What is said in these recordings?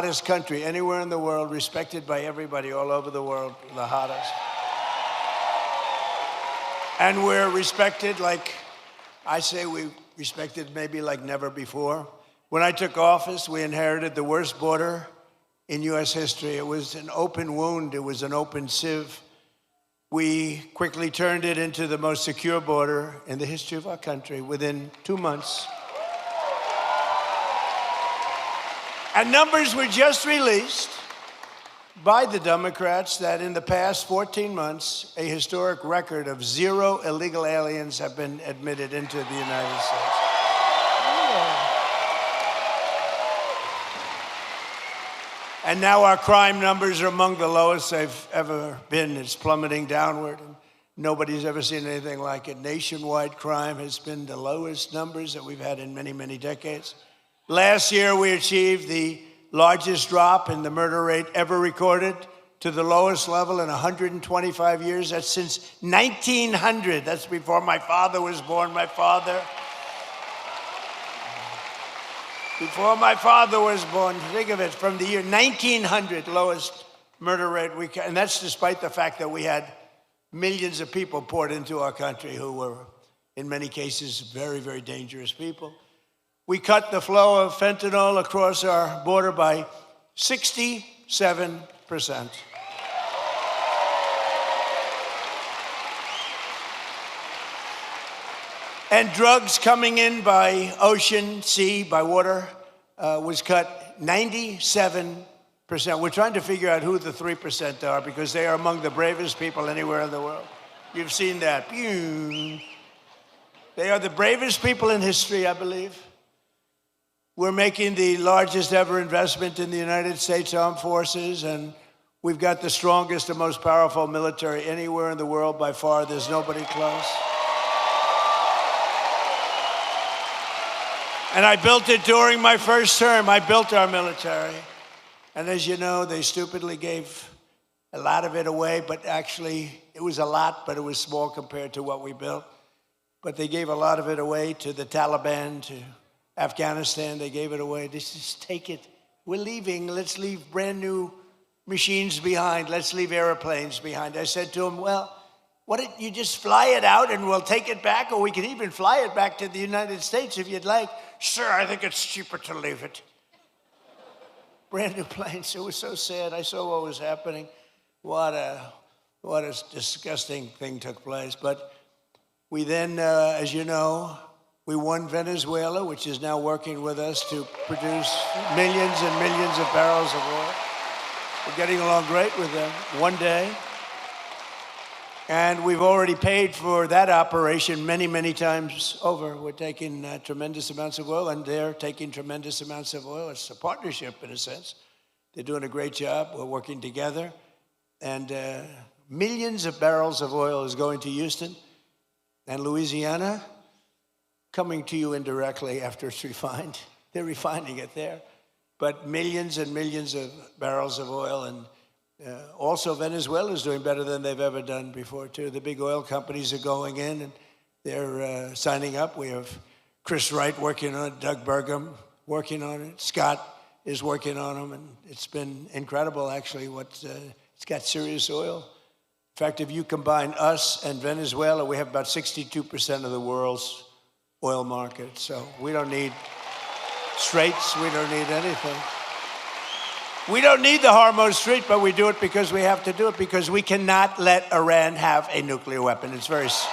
hottest country anywhere in the world, respected by everybody all over the world, the hottest. And we're respected like, I say we respected maybe like never before. When I took office, we inherited the worst border in US history. It was an open wound, it was an open sieve. We quickly turned it into the most secure border in the history of our country within 2 months. And numbers were just released by the Democrats that in the past 14 months, a historic record of 0 illegal aliens have been admitted into the United States. And now our crime numbers are among the lowest they've ever been. It's plummeting downward, and nobody's ever seen anything like it. Nationwide crime has been the lowest numbers that we've had in many, many decades. Last year, we achieved the largest drop in the murder rate ever recorded to the lowest level in 125 years. That's since 1900. That's before my father was born. Before my father was born, think of it, from the year 1900, lowest murder rate. And that's despite the fact that we had millions of people poured into our country who were, in many cases, very, very dangerous people. We cut the flow of fentanyl across our border by 67%. And drugs coming in by ocean, sea, by water was cut 97%. We're trying to figure out who the 3% are because they are among the bravest people anywhere in the world. You've seen that. They are the bravest people in history, I believe. We're making the largest ever investment in the United States Armed Forces, and we've got the strongest and most powerful military anywhere in the world by far. There's nobody close. And I built it during my first term. I built our military. And as you know, they stupidly gave a lot of it away, but actually it was a lot, but it was small compared to what we built. But they gave a lot of it away to the Taliban, to Afghanistan. They gave it away. They just take it. We're leaving. Let's leave brand new machines behind. Let's leave airplanes behind. I said to them, well, why don't you just fly it out and we'll take it back, or we can even fly it back to the United States if you'd like. Sir, I think it's cheaper to leave it. Brand new planes. It was so sad. I saw what was happening. What a disgusting thing took place. But we then, as you know, we won Venezuela, which is now working with us to produce millions and millions of barrels of oil. We're getting along great with them. One day. And we've already paid for that operation many, many times over. We're taking tremendous amounts of oil, and they're taking tremendous amounts of oil. It's a partnership, in a sense. They're doing a great job. We're working together. And millions of barrels of oil is going to Houston and Louisiana, coming to you indirectly after it's refined. They're refining it there. But millions and millions of barrels of oil, and also, Venezuela is doing better than they've ever done before, too. The big oil companies are going in, and they're signing up. We have Chris Wright working on it, Doug Burgum working on it, Scott is working on them, and it's been incredible, actually. It's got serious oil. In fact, if you combine us and Venezuela, we have about 62% of the world's oil market. So we don't need straits. We don't need anything. We don't need the Hormuz Strait, but we do it because we have to do it, because we cannot let Iran have a nuclear weapon. It's very interesting.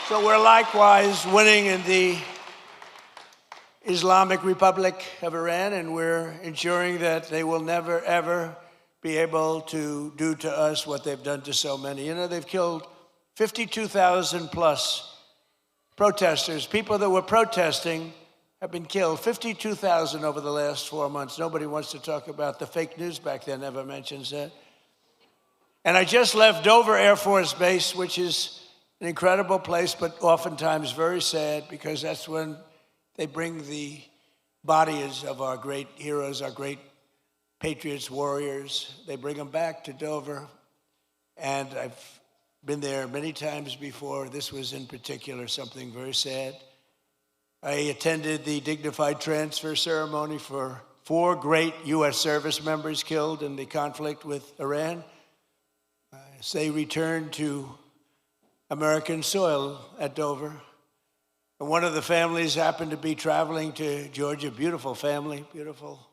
So we're likewise winning in the Islamic Republic of Iran, and we're ensuring that they will never, ever be able to do to us what they've done to so many. You know, they've killed 52,000 plus protesters. People that were protesting have been killed. 52,000 over the last 4 months. Nobody wants to talk about the fake news back then, never mentions that. And I just left Dover Air Force Base, which is an incredible place, but oftentimes very sad, because that's when they bring the bodies of our great heroes, our great patriots, warriors. They bring them back to Dover. And I've Been there many times before. This was in particular something very sad. I attended the dignified transfer ceremony for 4 great U.S. service members killed in the conflict with Iran as they returned to American soil at Dover. And one of the families happened to be traveling to Georgia, beautiful family, beautiful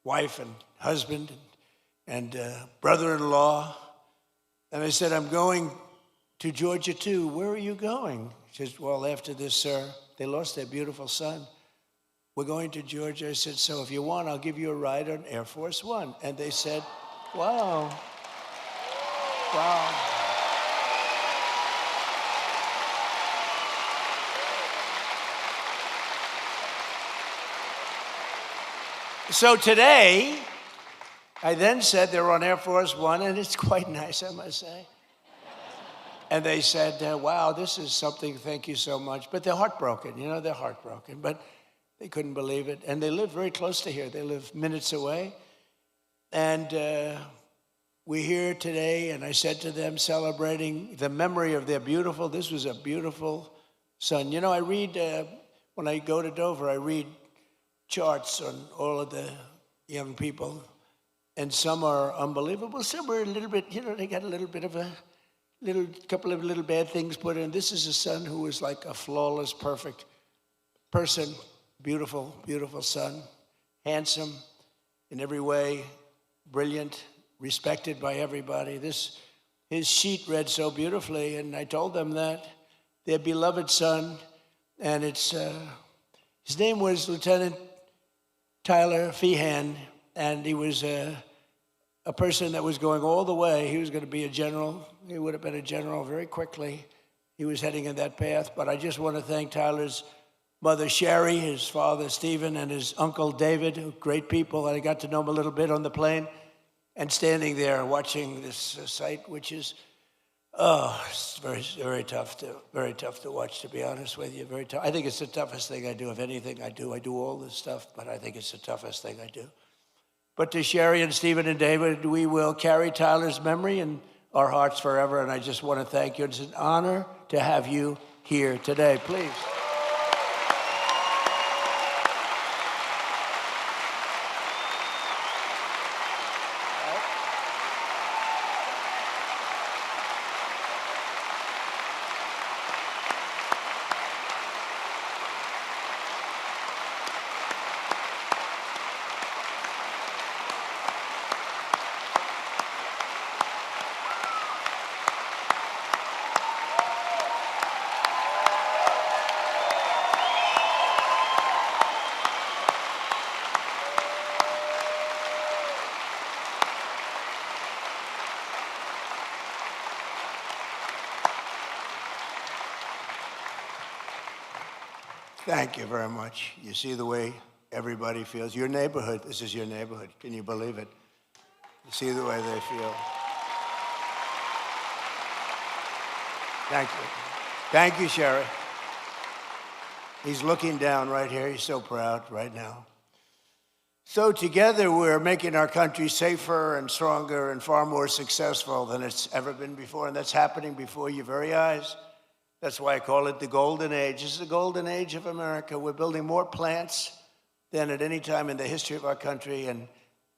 wife and husband and brother-in-law. And I said, I'm going to Georgia too. Where are you going? She says, well, after this, sir, they lost their beautiful son. We're going to Georgia. I said, so if you want, I'll give you a ride on Air Force One. And they said, wow, wow. So today, I then said they're on Air Force One, and it's quite nice, I must say. And they said, wow, this is something, thank you so much. But they're heartbroken, they're heartbroken. But they couldn't believe it. And they live very close to here. They live minutes away. And we're here today, and I said to them, celebrating the memory of their this was a beautiful son. I read, when I go to Dover, I read charts on all of the young people. And some are unbelievable. Some are a little bit, they got a little bit of couple of little bad things put in. This is a son who is like a flawless, perfect person. Beautiful, beautiful son. Handsome in every way. Brilliant, respected by everybody. His sheet read so beautifully, and I told them that their beloved son, and his name was Lieutenant Tyler Feehan, and he was a person that was going all the way. He was going to be a general. He would have been a general very quickly. He was heading in that path. But I just want to thank Tyler's mother, Sherry, his father, Stephen, and his uncle, David, great people. I got to know them a little bit on the plane. And standing there watching this sight, which is, it's very, very tough to watch, to be honest with you. Very tough. I think it's the toughest thing I do. If anything I do all this stuff, but I think it's the toughest thing I do. But to Sherry and Stephen and David, we will carry Tyler's memory in our hearts forever. And I just want to thank you. It's an honor to have you here today. Please. Thank you very much. You see the way everybody feels. Your neighborhood, this is your neighborhood. Can you believe it? You see the way they feel. Thank you. Thank you, Sherry. He's looking down right here. He's so proud right now. So together we're making our country safer and stronger and far more successful than it's ever been before. And that's happening before your very eyes. That's why I call it the golden age. This is the golden age of America. We're building more plants than at any time in the history of our country. And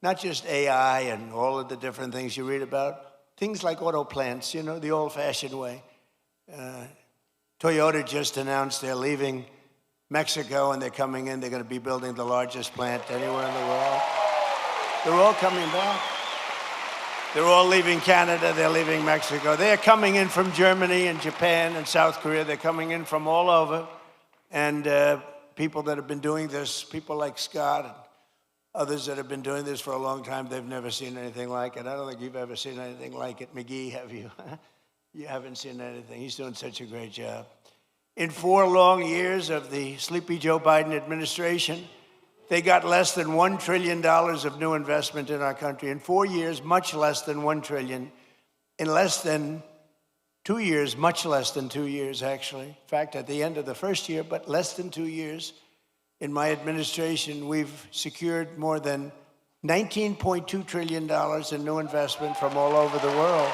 not just AI and all of the different things you read about. Things like auto plants, the old-fashioned way. Toyota just announced they're leaving Mexico and they're coming in. They're going to be building the largest plant anywhere in the world. They're all coming back. They're all leaving Canada, they're leaving Mexico. They're coming in from Germany and Japan and South Korea. They're coming in from all over. And people that have been doing this, people like Scott and others that have been doing this for a long time, they've never seen anything like it. I don't think you've ever seen anything like it. McGee, have you? You haven't seen anything. He's doing such a great job. In 4 long years of the sleepy Joe Biden administration, they got less than $1 trillion of new investment in our country. In 4 years, much less than $1 trillion. In less than 2 years, much less than 2 years, actually. In fact, at the end of the first year, but less than 2 years, in my administration, we've secured more than $19.2 trillion in new investment from all over the world.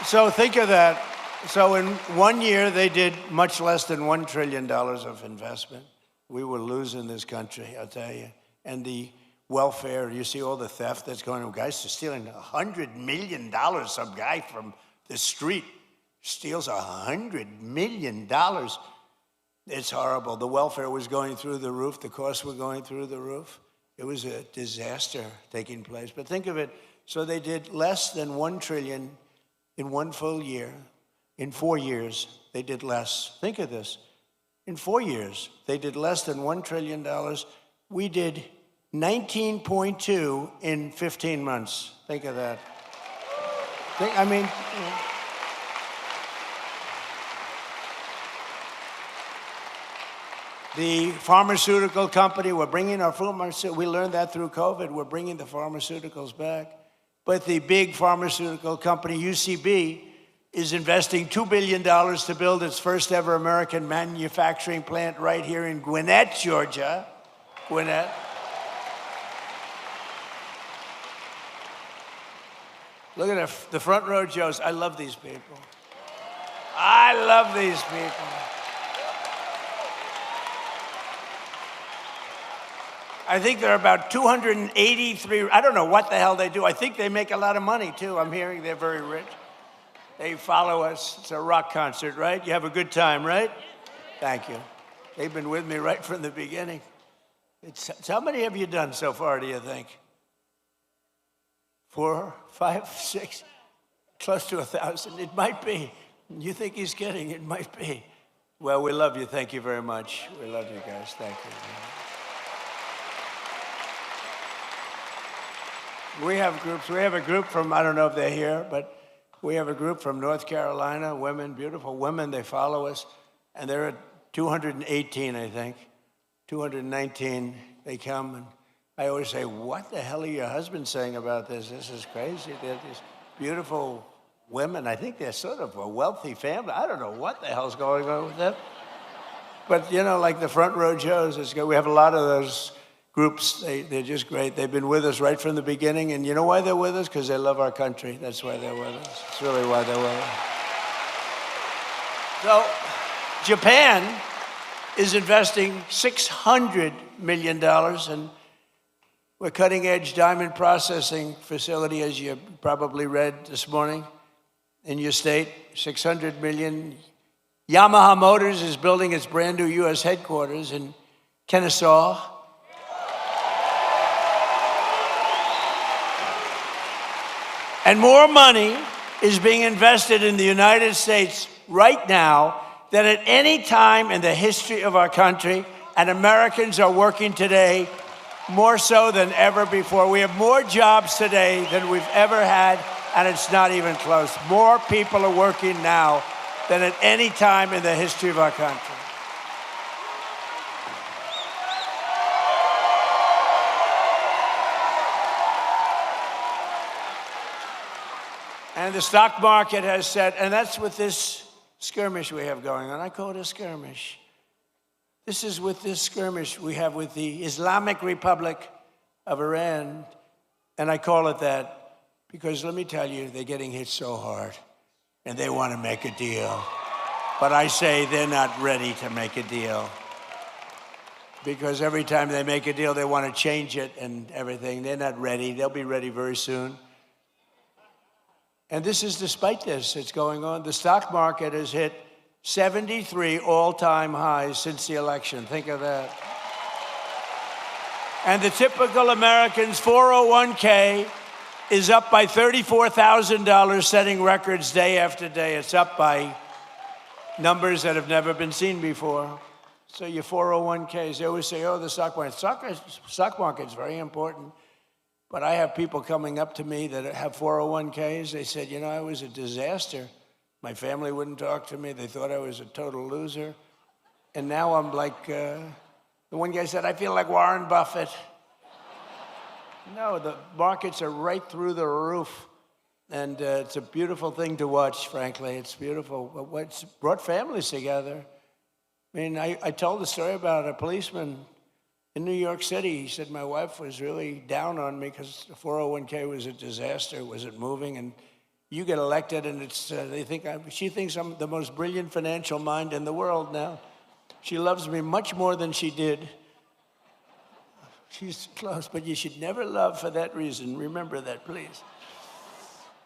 So think of that. So in 1 year, they did much less than $1 trillion of investment. We were losing this country, I'll tell you. And the welfare, you see all the theft that's going on. Guys are stealing $100 million. Some guy from the street steals $100 million. It's horrible. The welfare was going through the roof. The costs were going through the roof. It was a disaster taking place. But think of it. So they did less than $1 trillion in one full year. In 4 years, they did less. Think of this. In 4 years, they did less than $1 trillion. We did 19.2 in 15 months. Think of that. The pharmaceutical company, we're bringing our pharmaceuticals, we learned that through COVID, we're bringing the pharmaceuticals back. But the big pharmaceutical company, UCB, is investing $2 billion to build its first ever American manufacturing plant right here in Gwinnett, Georgia. Gwinnett. Look at the front row Joes. I love these people. I love these people. I think there are about 283, I don't know what the hell they do. I think they make a lot of money too. I'm hearing they're very rich. They follow us. It's a rock concert, right? You have a good time, right? Thank you. They've been with me right from the beginning. How many have you done so far, do you think? 4, 5, 6, close to 1,000. It might be. You think he's kidding? It might be. Well, we love you. Thank you very much. We love you guys. Thank you. We have groups. We have a group from, I don't know if they're here, but we have a group from North Carolina, women, beautiful women. They follow us, and they're at 218, I think. 219, they come, and I always say, what the hell are your husbands saying about this? This is crazy. They're these beautiful women. I think they're sort of a wealthy family. I don't know what the hell's going on with them. But, you know, like the front row Joes, it's good. We have a lot of those groups. They're just great. They've been with us right from the beginning. And you know why they're with us? Because they love our country. That's why they're with us. It's really why they're with us. So Japan is investing $600 million in a cutting-edge diamond processing facility, as you probably read this morning in your state, $600 million. Yamaha Motors is building its brand new U.S. headquarters in Kennesaw. And more money is being invested in the United States right now than at any time in the history of our country. And Americans are working today more so than ever before. We have more jobs today than we've ever had, and it's not even close. More people are working now than at any time in the history of our country. And the stock market has said, and that's with this skirmish we have going on. I call it a skirmish. This is with this skirmish we have with the Islamic Republic of Iran. And I call it that because, let me tell you, they're getting hit so hard. And they want to make a deal. But I say they're not ready to make a deal. Because every time they make a deal, they want to change it and everything. They're not ready. They'll be ready very soon. And this is despite this. It's going on. The stock market has hit 73 all-time highs since the election. Think of that. And the typical American's 401k is up by $34,000, setting records day after day. It's up by numbers that have never been seen before. So your 401ks, they always say, oh, the stock market. Stock market's very important. But I have people coming up to me that have 401ks. They said, you know, I was a disaster. My family wouldn't talk to me. They thought I was a total loser. And now I'm like, the one guy said, I feel like Warren Buffett. No, the markets are right through the roof. And it's a beautiful thing to watch, frankly. It's beautiful. But what's brought families together. I mean, I told the story about a policeman in New York City. He said, my wife was really down on me because the 401k was a disaster. It wasn't moving. And You get elected, and she thinks I'm the most brilliant financial mind in the world now. She loves me much more than she did. She's close, but you should never love for that reason. Remember that, please.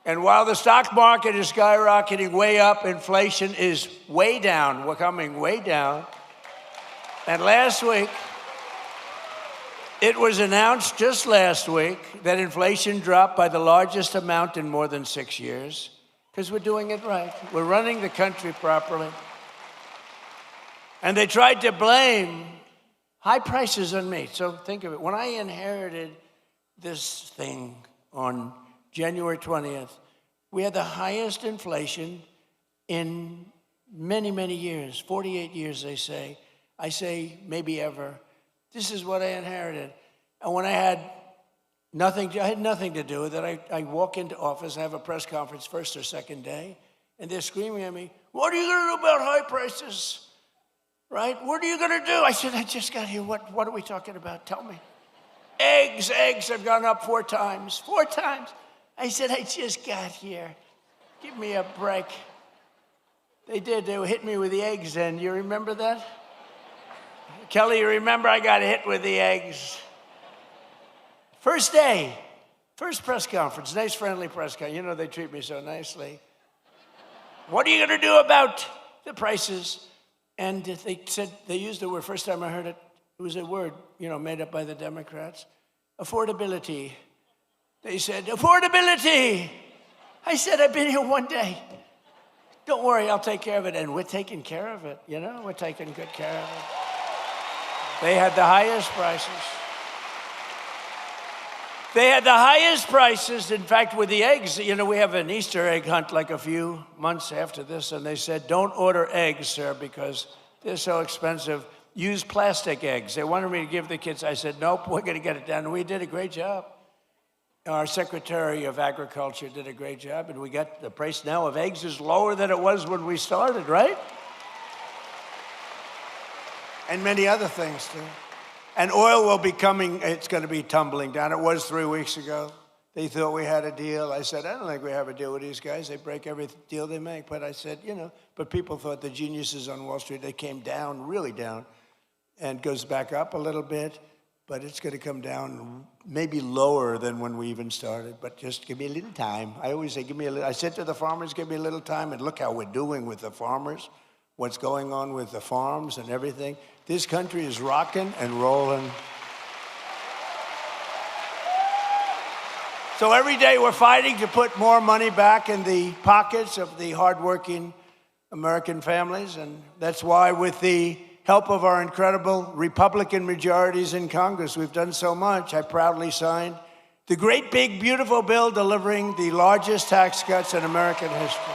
And while the stock market is skyrocketing way up, inflation is way down. We're coming way down. And last week, it was announced just last week that inflation dropped by the largest amount in more than 6 years, because we're doing it right. We're running the country properly. And they tried to blame high prices on me. So think of it. When I inherited this thing on January 20th, we had the highest inflation in many, many years, 48 years, they say. I say maybe ever. This is what I inherited. And when I had nothing to do with it, I walk into office, I have a press conference first or second day, and they're screaming at me, "What are you going to do about high prices? Right? What are you going to do?" I said, "I just got here. What are we talking about? Tell me." Eggs have gone up 4 times. 4 times. I said, "I just got here. Give me a break." They did. They hit me with the eggs then. You remember that? Kelly, you remember I got hit with the eggs. First day, first press conference, nice friendly press conference. You know, they treat me so nicely. "What are you going to do about the prices?" And they said, they used the word, first time I heard it, it was a word, made up by the Democrats. Affordability. They said, "Affordability." I said, "I've been here 1 day. Don't worry, I'll take care of it." And we're taking care of it, we're taking good care of it. They had the highest prices. They had the highest prices. In fact, with the eggs, we have an Easter egg hunt like a few months after this, and they said, "Don't order eggs, sir, because they're so expensive. Use plastic eggs." They wanted me to give the kids. I said, "Nope, we're going to get it done." And we did a great job. Our Secretary of Agriculture did a great job, and we got the price now of eggs is lower than it was when we started, right? And many other things, too. And oil will be coming, it's going to be tumbling down. It was 3 weeks ago. They thought we had a deal. I said, "I don't think we have a deal with these guys. They break every deal they make." But I said, but people thought the geniuses on Wall Street, they came down, really down, and goes back up a little bit. But it's going to come down maybe lower than when we even started. But just give me a little time. I always say, give me a little. I said to the farmers, give me a little time, and look how we're doing with the farmers, what's going on with the farms and everything. This country is rocking and rolling. So every day we're fighting to put more money back in the pockets of the hardworking American families. And that's why, with the help of our incredible Republican majorities in Congress, we've done so much. I proudly signed the great, big, beautiful bill delivering the largest tax cuts in American history.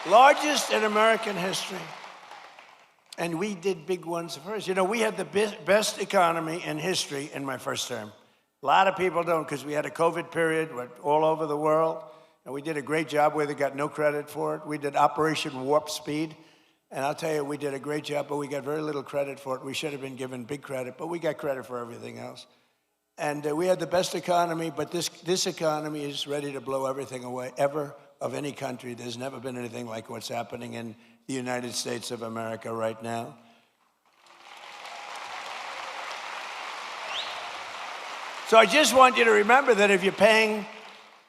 Largest in American history. And we did big ones first. We had the best economy in history in my first term. A lot of people don't, because we had a COVID period all over the world. And we did a great job where they got no credit for it. We did Operation Warp Speed. And I'll tell you, we did a great job, but we got very little credit for it. We should have been given big credit, but we got credit for everything else. And we had the best economy, but this economy is ready to blow everything away, ever, of any country. There's never been anything like what's happening in the United States of America right now. So I just want you to remember that if you're paying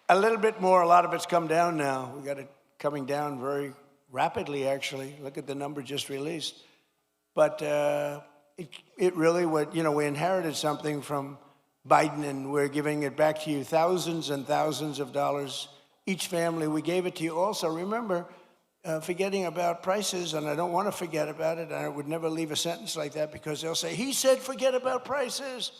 a little bit more, a lot of it's come down now. We got it coming down very rapidly, actually. Look at the number just released. But it really would, we inherited something from Biden, and we're giving it back to you, thousands and thousands of dollars each family. We gave it to you also. Remember, forgetting about prices, and I don't want to forget about it. I would never leave a sentence like that, because they'll say, "He said forget about prices."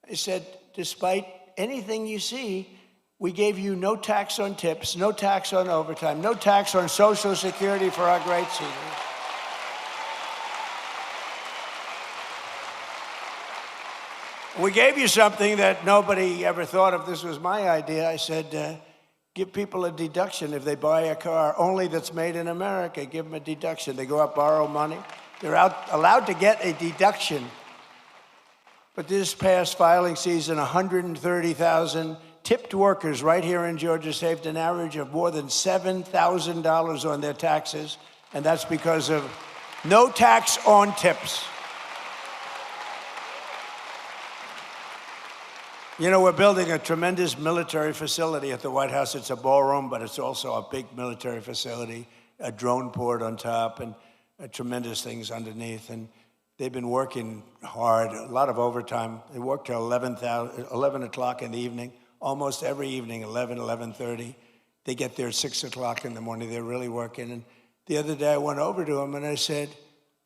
I said, despite anything you see, we gave you no tax on tips, no tax on overtime, no tax on Social Security for our great seniors. We gave you something that nobody ever thought of. This was my idea. I said, give people a deduction if they buy a car only that's made in America. Give them a deduction. They go out, borrow money. They're allowed to get a deduction But this past filing season, 130,000 tipped workers right here in Georgia saved an average of more than $7,000 on their taxes, and that's because of no tax on tips. You know, we're building a tremendous military facility at the White House. It's a ballroom, but it's also a big military facility, a drone port on top, and tremendous things underneath. And they've been working hard, a lot of overtime. They work till 11 o'clock in the evening, almost every evening, 11:30. They get there at 6 o'clock in the morning. They're really working. And the other day I went over to them and I said,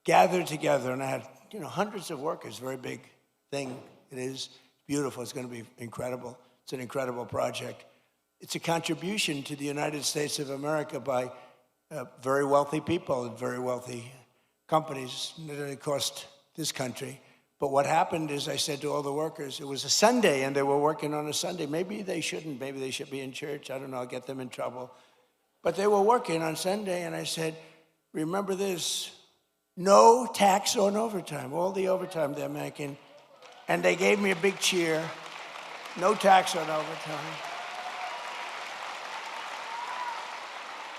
gather together. And I had, hundreds of workers, very big thing it is. Beautiful, it's going to be incredible. It's an incredible project. It's a contribution to the United States of America by very wealthy people and very wealthy companies that it cost this country. But what happened is I said to all the workers, it was a Sunday and they were working on a Sunday. Maybe they shouldn't, maybe they should be in church. I don't know, I'll get them in trouble. But they were working on Sunday and I said, remember this, no tax on overtime, all the overtime they're making. And they gave me a big cheer, no tax on overtime.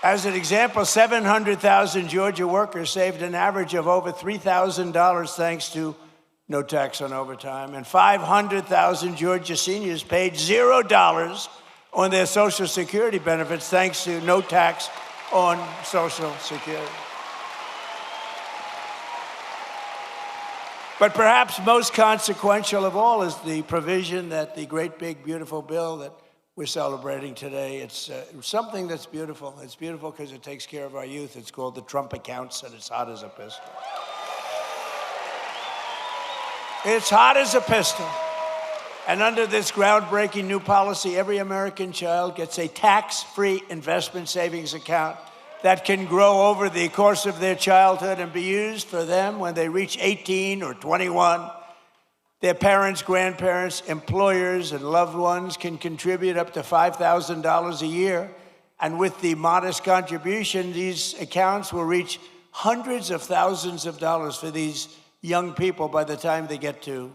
As an example, 700,000 Georgia workers saved an average of over $3,000 thanks to no tax on overtime. And 500,000 Georgia seniors paid $0 on their Social Security benefits thanks to no tax on Social Security. But perhaps most consequential of all is the provision that the great, big, beautiful bill that we're celebrating today. It's something that's beautiful. It's beautiful because it takes care of our youth. It's called the Trump accounts, and it's hot as a pistol. It's hot as a pistol. And under this groundbreaking new policy, every American child gets a tax-free investment savings account that can grow over the course of their childhood and be used for them when they reach 18 or 21. Their parents, grandparents, employers, and loved ones can contribute up to $5,000 a year. And with the modest contribution, these accounts will reach hundreds of thousands of dollars for these young people by the time they get to,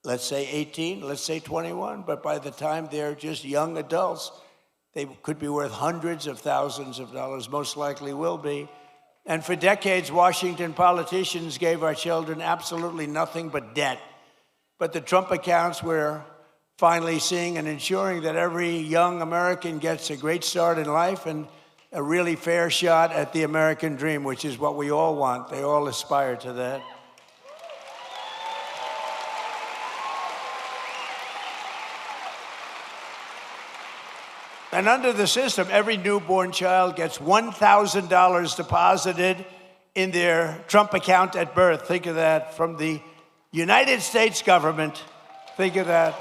let's say 18, let's say 21. But by the time they're just young adults, they could be worth hundreds of thousands of dollars, most likely will be. And for decades, Washington politicians gave our children absolutely nothing but debt. But the Trump accounts, we're finally seeing and ensuring that every young American gets a great start in life and a really fair shot at the American dream, which is what we all want. They all aspire to that. And under the system, every newborn child gets $1,000 deposited in their Trump account at birth. Think of that, from the United States government. Think of that.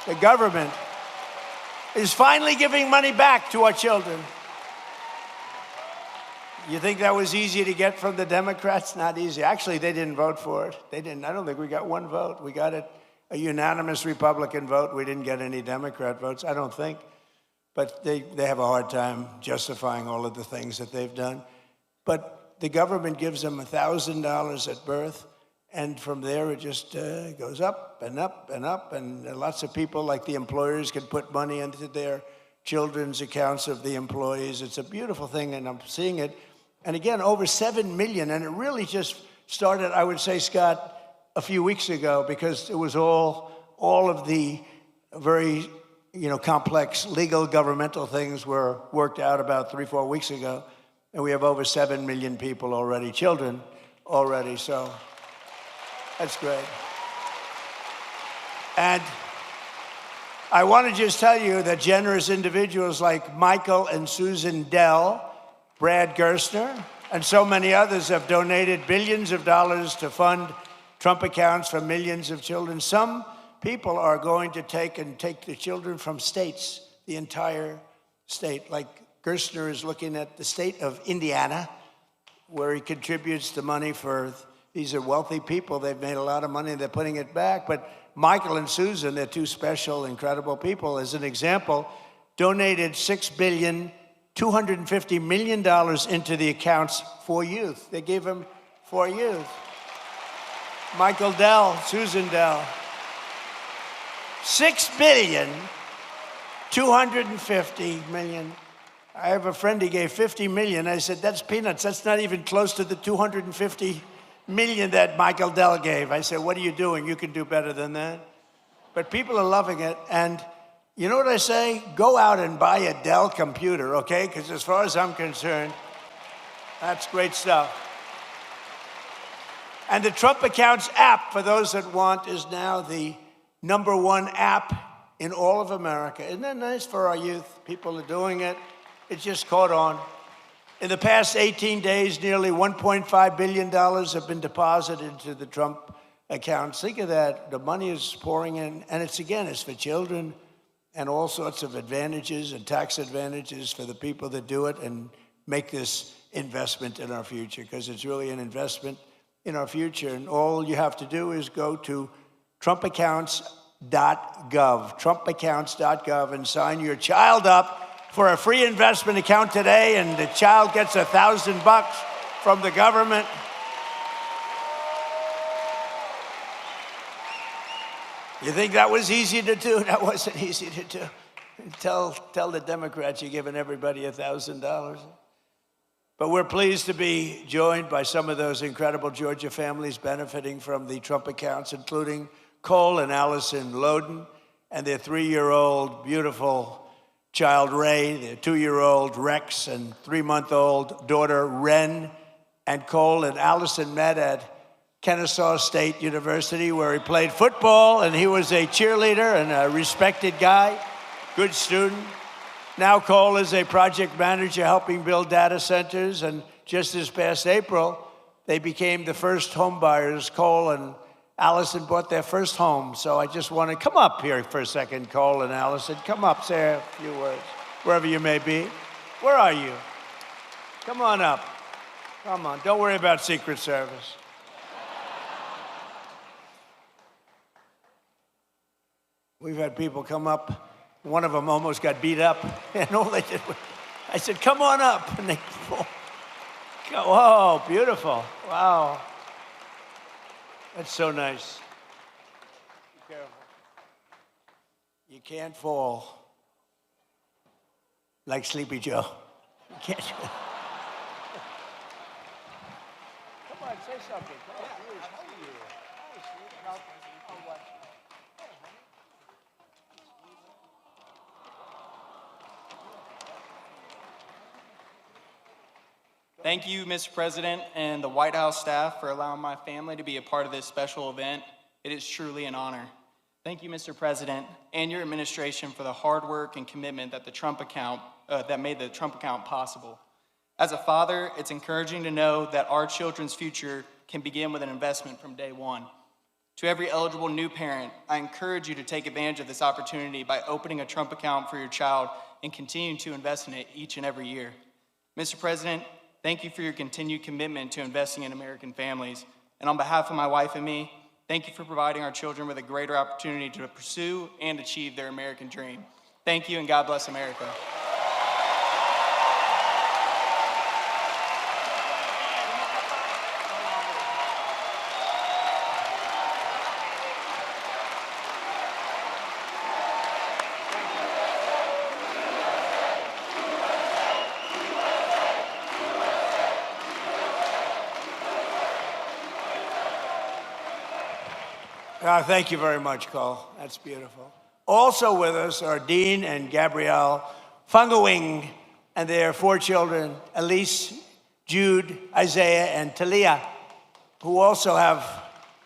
The government is finally giving money back to our children. You think that was easy to get from the Democrats? Not easy. Actually, they didn't vote for it. They didn't. I don't think we got one vote. We got a unanimous Republican vote. We didn't get any Democrat votes, I don't think. But they have a hard time justifying all of the things that they've done. But the government gives them $1,000 at birth, and from there it just goes up and up and up. And lots of people, like the employers, can put money into their children's accounts of the employees. It's a beautiful thing, and I'm seeing it. And again, over 7 million, and it really just started, I would say, Scott, a few weeks ago, because it was all of the very complex legal governmental things were worked out about 3-4 weeks ago. And we have over 7 million people already, children already, so that's great. And I want to just tell you that generous individuals like Michael and Susan Dell, Brad Gerstner, and so many others have donated billions of dollars to fund Trump accounts for millions of children. Some people are going to take the children from states, the entire state. Like Gerstner is looking at the state of Indiana, where he contributes the money for, these are wealthy people. They've made a lot of money. They're putting it back. But Michael and Susan, they're two special, incredible people. As an example, donated $6,250 million into the accounts for youth. They gave them for youth. Michael Dell, Susan Dell. $6,250,000,000. I have a friend, he gave 50 million. I said, that's peanuts. That's not even close to the 250 million that Michael Dell gave. I said, what are you doing? You can do better than that. But people are loving it. And you know what I say? Go out and buy a Dell computer, okay? Because as far as I'm concerned, that's great stuff. And the Trump Accounts app, for those that want, is now the #1 app in all of America. Isn't that nice for our youth? People are doing it. It just caught on. In the past 18 days, nearly $1.5 billion have been deposited into the Trump accounts. Think of that. The money is pouring in. And it's for children and all sorts of advantages and tax advantages for the people that do it and make this investment in our future, because it's really an investment in our future. And all you have to do is go to trumpaccounts.gov, trumpaccounts.gov, and sign your child up for a free investment account today, and the child gets $1,000 from the government. You think that was easy to do? That wasn't easy to do. Tell the Democrats you're giving everybody $1,000. But we're pleased to be joined by some of those incredible Georgia families benefiting from the Trump accounts, including Cole and Allison Loden and their 3-year-old beautiful child Ray, their 2-year-old Rex, and 3-month-old daughter Ren. And Cole and Allison met at Kennesaw State University, where he played football, and he was a cheerleader and a respected guy, good student. Now Cole is a project manager helping build data centers, and just this past April, they became the first home buyers. Cole and Allison bought their first home. So I just want to come up here for a second, Cole and Allison. Come up, say a few words, wherever you may be. Where are you? Come on up. Come on, don't worry about Secret Service. We've had people come up. One of them almost got beat up, and all they did was, I said, come on up, and they, oh, beautiful, wow. That's so nice. Be careful. You can't fall like Sleepy Joe. You can't. Come on, say something. Come on, please. How are you? Hi, sweetie. I'll watch you. Thank you, Mr. President, and the White House staff for allowing my family to be a part of this special event. It is truly an honor. Thank you, Mr. President, and your administration for the hard work and commitment that that made the Trump account possible. As a father, it's encouraging to know that our children's future can begin with an investment from day one. To every eligible new parent, I encourage you to take advantage of this opportunity by opening a Trump account for your child and continuing to invest in it each and every year. Mr. President, thank you for your continued commitment to investing in American families. And on behalf of my wife and me, thank you for providing our children with a greater opportunity to pursue and achieve their American dream. Thank you, and God bless America. Thank you very much, Cole. That's beautiful. Also with us are Dean and Gabrielle Fungawing and their 4 children, Elise, Jude, Isaiah, and Talia, who also have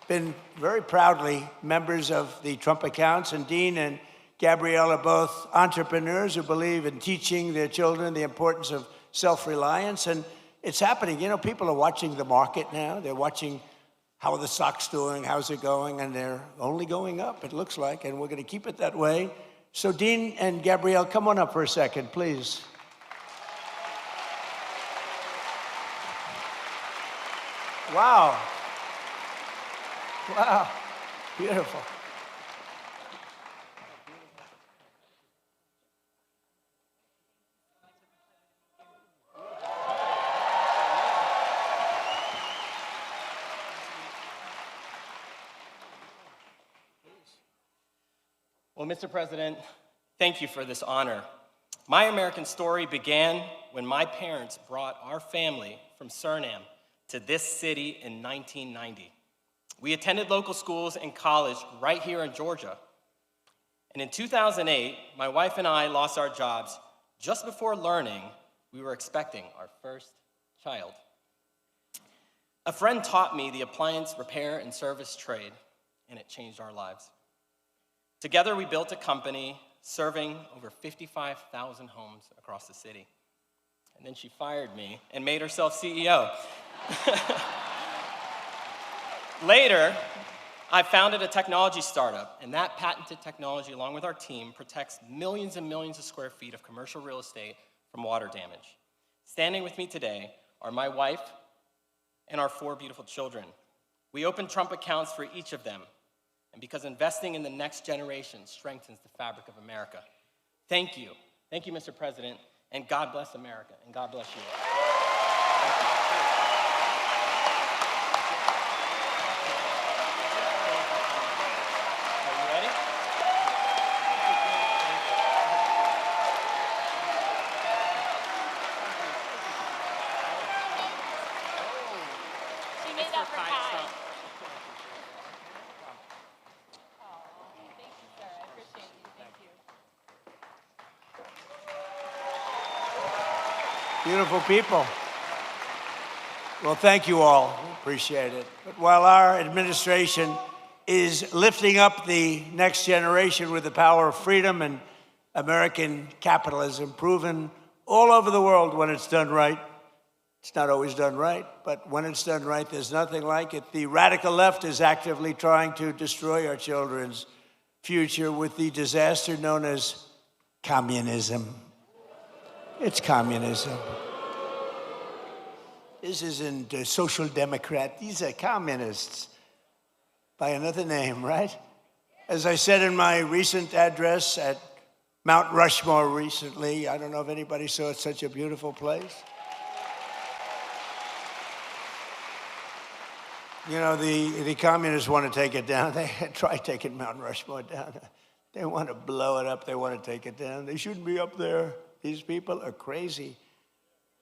been very proudly members of the Trump accounts. And Dean and Gabrielle are both entrepreneurs who believe in teaching their children the importance of self-reliance. And it's happening. You know, people are watching the market now. They're watching how are the stocks doing, how's it going, and they're only going up, it looks like, and we're going to keep it that way. So Dean and Gabrielle, come on up for a second, please. Wow. Wow, beautiful. Well, Mr. President, thank you for this honor. My American story began when my parents brought our family from Suriname to this city in 1990. We attended local schools and college right here in Georgia. And in 2008, my wife and I lost our jobs just before learning we were expecting our first child. A friend taught me the appliance repair and service trade, and it changed our lives. Together, we built a company serving over 55,000 homes across the city. And then she fired me and made herself CEO. Later, I founded a technology startup, and that patented technology, along with our team, protects millions and millions of square feet of commercial real estate from water damage. Standing with me today are my wife and our 4 beautiful children. We opened Trump accounts for each of them, and because investing in the next generation strengthens the fabric of America. Thank you. Thank you, Mr. President, and God bless America, and God bless you. She made that for Kai. Thank you, sir. I appreciate you. Thank you. Beautiful people. Well, thank you all. We appreciate it. But while our administration is lifting up the next generation with the power of freedom and American capitalism, proven all over the world when it's done right, it's not always done right, but when it's done right, there's nothing like it. The radical left is actively trying to destroy our children's future with the disaster known as communism. It's communism. This isn't a social democrat. These are communists by another name, right? As I said in my recent address at Mount Rushmore recently, I don't know if anybody saw it, such a beautiful place. You know, the communists want to take it down. They tried taking Mount Rushmore down. They want to blow it up. They want to take it down. They shouldn't be up there. These people are crazy.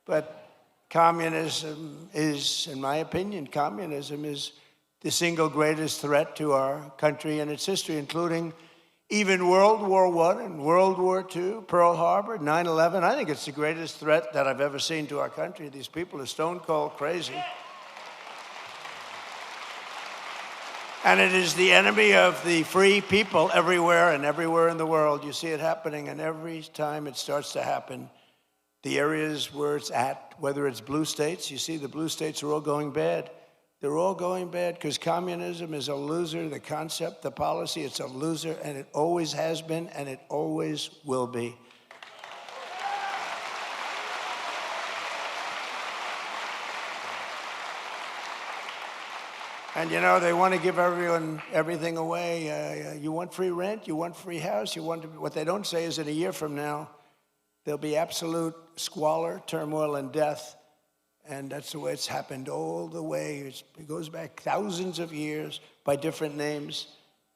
But communism is, in my opinion, communism is the single greatest threat to our country and its history, including even World War I and World War II, Pearl Harbor, 9/11. I think it's the greatest threat that I've ever seen to our country. These people are stone cold crazy. And it is the enemy of the free people everywhere and everywhere in the world. You see it happening, and every time it starts to happen, the areas where it's at, whether it's blue states, you see the blue states are all going bad. They're all going bad because communism is a loser. The concept, the policy, it's a loser, and it always has been, and it always will be. And you know, they want to give everyone everything away. You want free rent, you want free house, what they don't say is that a year from now, there'll be absolute squalor, turmoil, and death. And that's the way it's happened all the way. It goes back thousands of years by different names.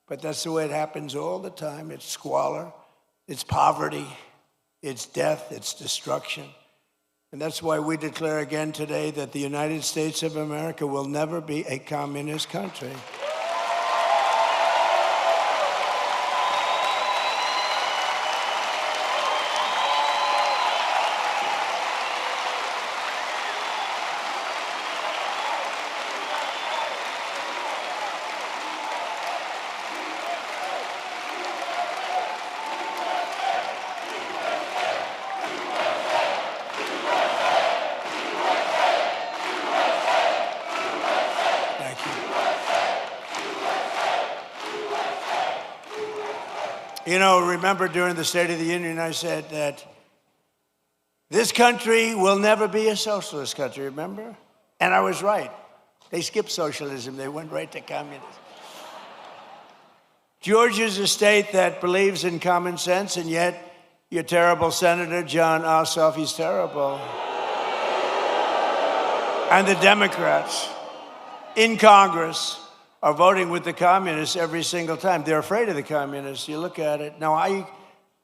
But that's the way it happens all the time. It's squalor, it's poverty, it's death, it's destruction. And that's why we declare again today that the United States of America will never be a communist country. You know, remember during the State of the Union, I said that this country will never be a socialist country, remember? And I was right. They skipped socialism. They went right to communism. Georgia's a state that believes in common sense, and yet your terrible Senator, John Ossoff, he's terrible. And the Democrats in Congress are voting with the communists every single time. They're afraid of the communists. You look at it. Now, I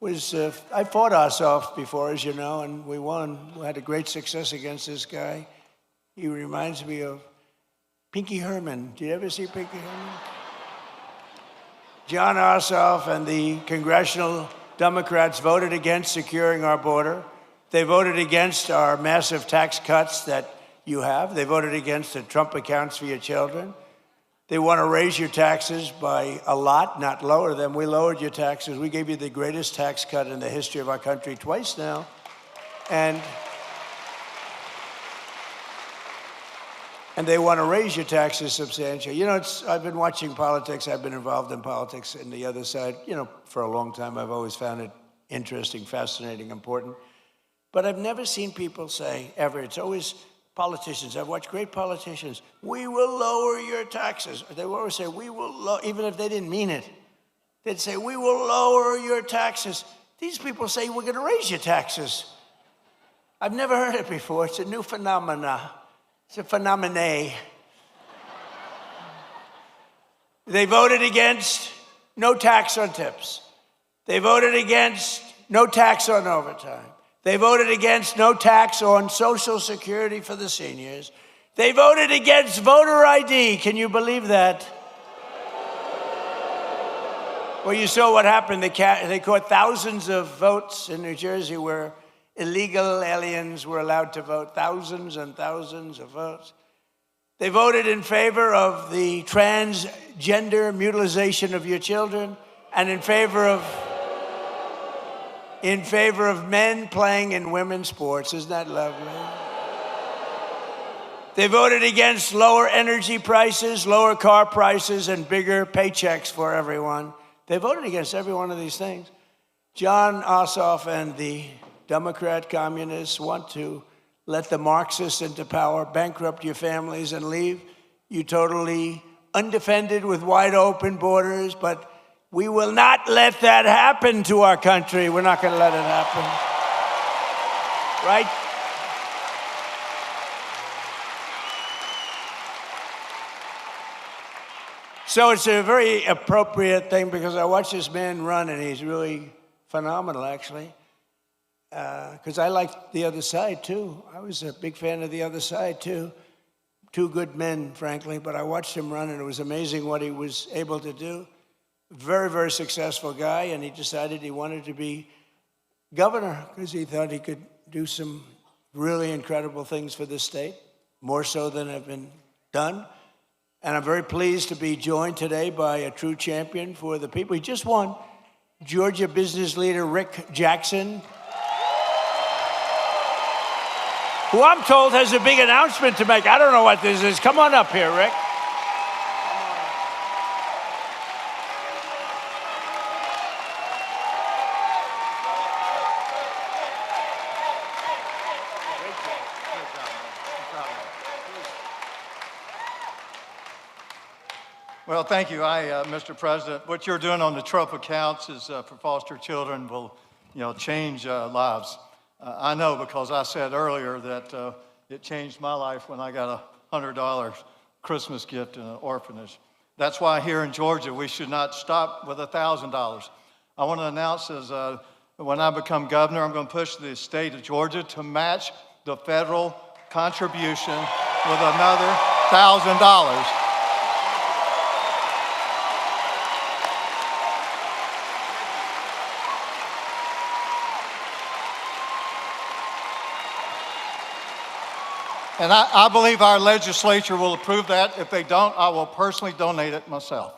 fought Ossoff before, as you know, and we won. We had a great success against this guy. He reminds me of Pinky Herman. Did you ever see Pinky Herman? John Ossoff and the congressional Democrats voted against securing our border. They voted against our massive tax cuts that you have. They voted against the Trump accounts for your children. They want to raise your taxes by a lot, not lower them. We lowered your taxes. We gave you the greatest tax cut in the history of our country twice now. And they want to raise your taxes substantially. You know, I've been watching politics. I've been involved in politics in the other side, you know, for a long time. I've always found it interesting, fascinating, important. But I've never seen people say, ever, it's always politicians. I've watched great politicians. We will lower your taxes. They will always say, we will, even if they didn't mean it. They'd say, we will lower your taxes. These people say, we're going to raise your taxes. I've never heard it before. It's a new phenomena. It's a phenomenon. They voted against no tax on tips. They voted against no tax on overtime. They voted against no tax on Social Security for the seniors. They voted against voter ID. Can you believe that? Well, you saw what happened. They caught thousands of votes in New Jersey where illegal aliens were allowed to vote, thousands and thousands of votes. They voted in favor of the transgender mutilization of your children and in favor of men playing in women's sports. Isn't that lovely? They voted against lower energy prices, lower car prices, and bigger paychecks for everyone. They voted against every one of these things. John Ossoff and the Democrat communists want to let the Marxists into power, bankrupt your families, and leave you totally undefended with wide open borders. But we will not let that happen to our country. We're not going to let it happen. Right? So it's a very appropriate thing because I watch this man run and he's really phenomenal, actually. Because I like the other side, too. I was a big fan of the other side, too. Two good men, frankly, but I watched him run, and it was amazing what he was able to do. Very, very successful guy, and he decided he wanted to be governor because he thought he could do some really incredible things for this state, more so than have been done. And I'm very pleased to be joined today by a true champion for the people. He just won, Georgia business leader Rick Jackson, who I'm told has a big announcement to make. I don't know what this is. Come on up here, Rick. Well, thank you, Mr. President. What you're doing on the Trump accounts is for foster children will, change lives. I know because I said earlier that it changed my life when I got a $100 Christmas gift in an orphanage. That's why here in Georgia we should not stop with $1,000. I want to announce when I become governor, I'm going to push the state of Georgia to match the federal contribution with another $1,000. And I believe our legislature will approve that. If they don't, I will personally donate it myself.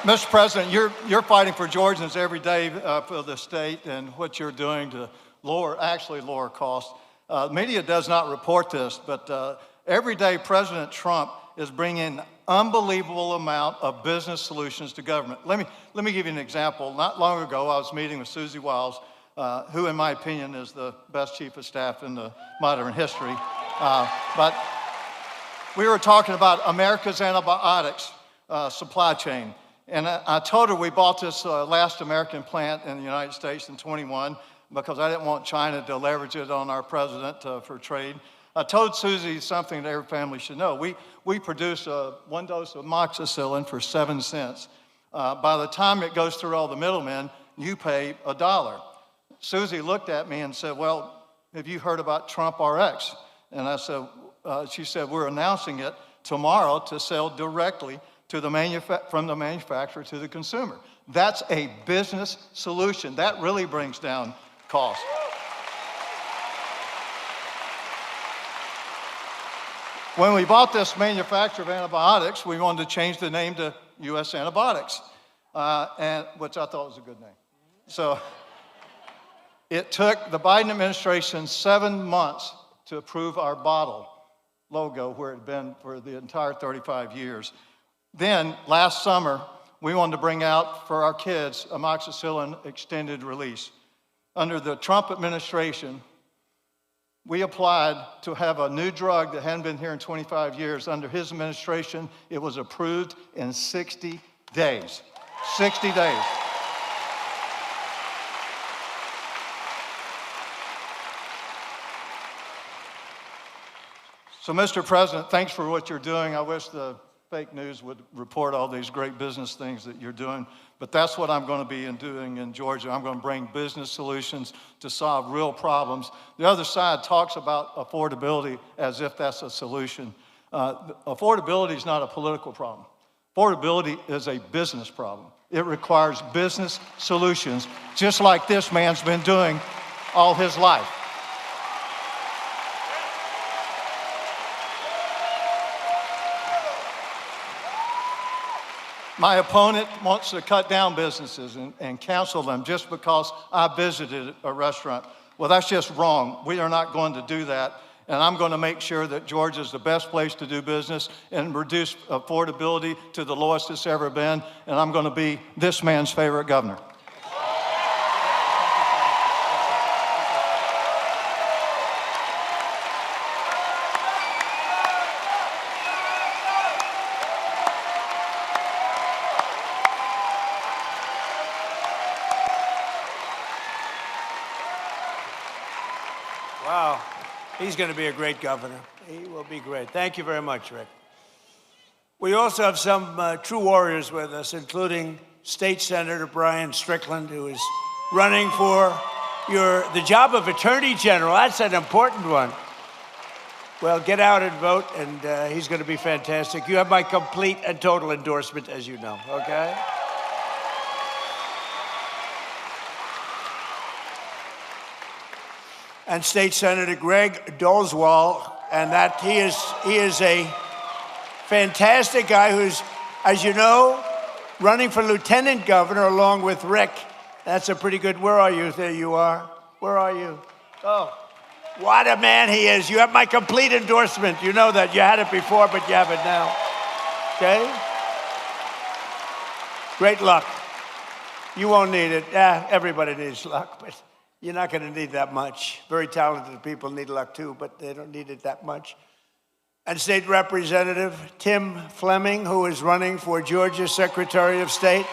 Mr. President, you're fighting for Georgians every day for the state and what you're doing to lower costs. Media does not report this, but every day President Trump is bringing unbelievable amount of business solutions to government. Let me give you an example. Not long ago, I was meeting with Susie Wiles, who, in my opinion, is the best chief of staff in the modern history. But we were talking about America's antibiotics supply chain. And I told her we bought this last American plant in the United States in 21. because I didn't want China to leverage it on our president for trade. I told Susie something that every family should know. We produce one dose of amoxicillin for 7 cents. By the time it goes through all the middlemen, you pay $1. Susie looked at me and said, well, have you heard about Trump RX? And I said, she said, we're announcing it tomorrow to sell directly to from the manufacturer to the consumer. That's a business solution. That really brings down costs. When we bought this manufacturer of antibiotics, we wanted to change the name to U.S. Antibiotics, which I thought was a good name. So it took the Biden administration 7 months to approve our bottle logo where it had been for the entire 35 years. Then, last summer, we wanted to bring out for our kids amoxicillin extended release. Under the Trump administration, we applied to have a new drug that hadn't been here in 25 years. Under his administration, it was approved in 60 days. 60 days. So, Mr. President, thanks for what you're doing. I wish the fake news would report all these great business things that you're doing, but that's what I'm going to be doing in Georgia. I'm going to bring business solutions to solve real problems. The other side talks about affordability as if that's a solution. Affordability is not a political problem. Affordability is a business problem. It requires business solutions, just like this man's been doing all his life. My opponent wants to cut down businesses and cancel them just because I visited a restaurant. Well, that's just wrong. We are not going to do that. And I'm going to make sure that Georgia is the best place to do business and reduce affordability to the lowest it's ever been. And I'm going to be this man's favorite governor. Wow, he's going to be a great governor. He will be great. Thank you very much, Rick. We also have some true warriors with us, including State Senator Brian Strickland, who is running for the job of Attorney General. That's an important one. Well, get out and vote, and he's going to be fantastic. You have my complete and total endorsement, as you know, okay? And State Senator Greg Dolzwall, and that he is a fantastic guy who's, as you know, running for lieutenant governor along with Rick. That's a pretty good. Where are you? There you are. Where are you? Oh, what a man he is. You have my complete endorsement. You know that. You had it before, but you have it now. Okay? Great luck. You won't need it. Yeah, everybody needs luck, but you're not going to need that much. Very talented people need luck too, but they don't need it that much. And State Representative Tim Fleming, who is running for Georgia Secretary of State.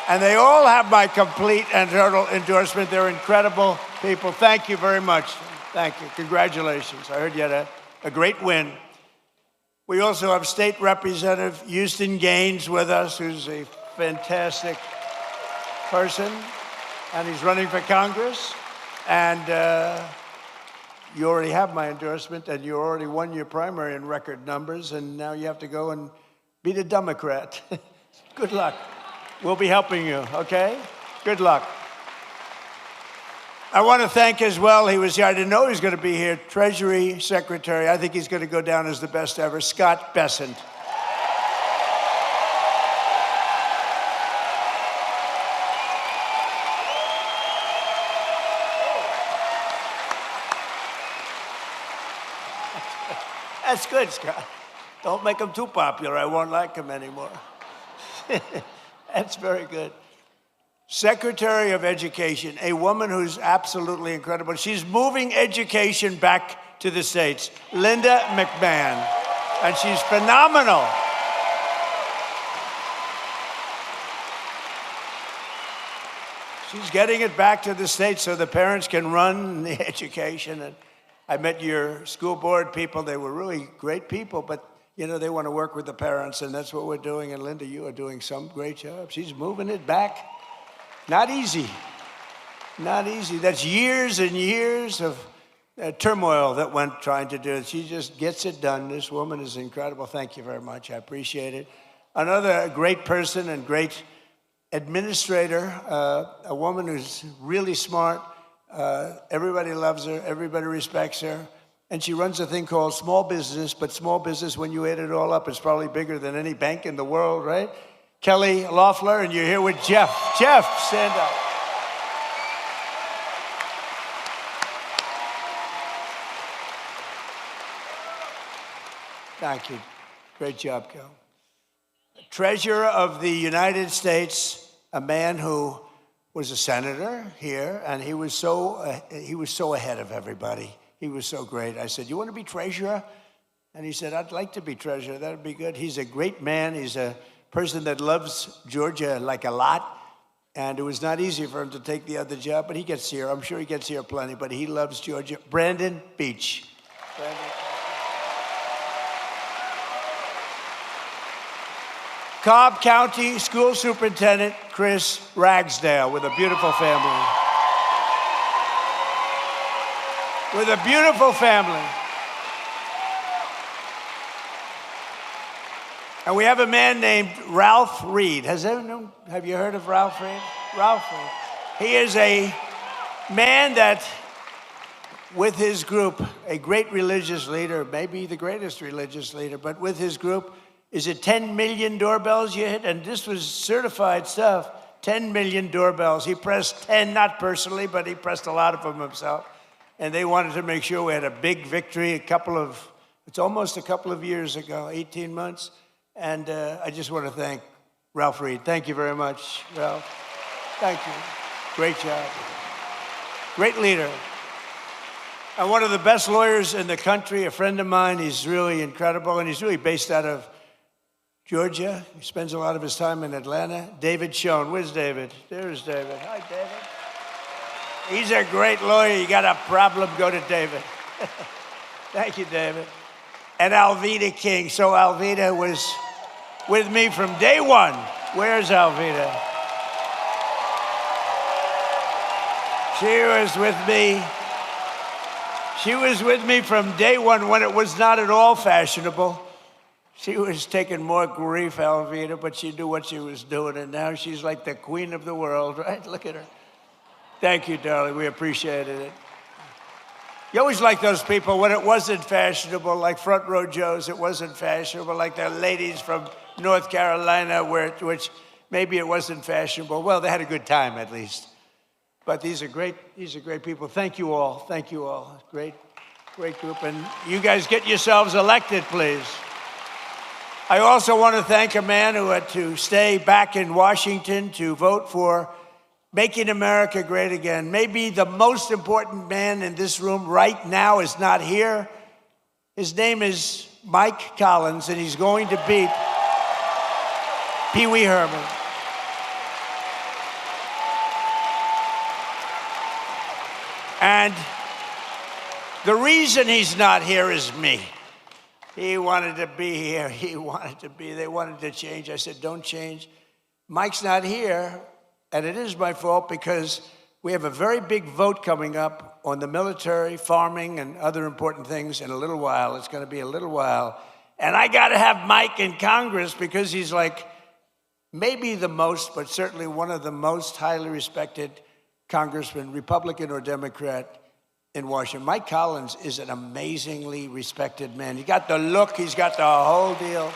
And they all have my complete and total endorsement. They're incredible people. Thank you very much. Thank you. Congratulations. I heard you had a great win. We also have State Representative Houston Gaines with us, who's a fantastic person. And he's running for Congress. And you already have my endorsement, and you already won your primary in record numbers, and now you have to go and beat a Democrat. Good luck. We'll be helping you, okay? Good luck. I want to thank as well, he was here, I didn't know he was going to be here, Treasury Secretary, I think he's going to go down as the best ever, Scott Bessent. That's good, Scott. Don't make him too popular. I won't like him anymore. That's very good. Secretary of Education, a woman who's absolutely incredible. She's moving education back to the States, Linda McMahon, and she's phenomenal. She's getting it back to the state so the parents can run the education. And I met your school board people. They were really great people, but you know, they want to work with the parents, and that's what we're doing. And Linda, you are doing some great job. She's moving it back. Not easy. Not easy. That's years and years of turmoil that went trying to do it. She just gets it done. This woman is incredible. Thank you very much. I appreciate it. Another great person and great administrator, a woman who's really smart. Everybody loves her. Everybody respects her. And she runs a thing called small business, but small business, when you add it all up, is probably bigger than any bank in the world, right? Kelly Loeffler, and you're here with Jeff. Jeff, stand up. Thank you. Great job, Kel. Treasurer of the United States, a man who was a senator here, and he was so ahead of everybody. He was so great. I said, "You want to be treasurer?" And he said, "I'd like to be treasurer. That would be good." He's a great man. He's a person that loves Georgia like a lot. And it was not easy for him to take the other job, but he gets here. I'm sure he gets here plenty, but he loves Georgia. Brandon Beach. Brandon. Cobb County School Superintendent Chris Ragsdale with a beautiful family. With a beautiful family. And we have a man named Ralph Reed. Have you heard of Ralph Reed? Ralph Reed. He is a man that, with his group, a great religious leader, maybe the greatest religious leader, but with his group, is it 10 million doorbells you hit? And this was certified stuff, 10 million doorbells. He pressed 10, not personally, but he pressed a lot of them himself. And they wanted to make sure we had a big victory it's almost a couple of years ago, 18 months. And I just want to thank Ralph Reed. Thank you very much, Ralph. Thank you. Great job. Great leader. And one of the best lawyers in the country, a friend of mine. He's really incredible, and he's really based out of Georgia. He spends a lot of his time in Atlanta. David Schoen. Where's David? There's David. Hi, David. He's a great lawyer. You got a problem, go to David. Thank you, David. And Alveda King. So Alveda was with me from day one. Where's Alveda? She was with me. She was with me from day one when it was not at all fashionable. She was taking more grief, Alveda, but she knew what she was doing, and now she's like the queen of the world, right? Look at her. Thank you, darling. We appreciated it. You always like those people when it wasn't fashionable, like Front Row Joe's. It wasn't fashionable, like the ladies from North Carolina, which maybe it wasn't fashionable. Well, they had a good time at least. But these are great people. Thank you all. Thank you all. Great group. And you guys get yourselves elected, please. I also want to thank a man who had to stay back in Washington to vote for Making America Great Again. Maybe the most important man in this room right now is not here. His name is Mike Collins, and he's going to beat Pee Wee Herman. And the reason he's not here is me. He wanted to be here. They wanted to change. I said, don't change. Mike's not here. And it is my fault because we have a very big vote coming up on the military, farming, and other important things in a little while. It's going to be a little while. And I got to have Mike in Congress because he's like maybe the most, but certainly one of the most highly respected congressmen, Republican or Democrat, in Washington. Mike Collins is an amazingly respected man. He got the look. He's got the whole deal.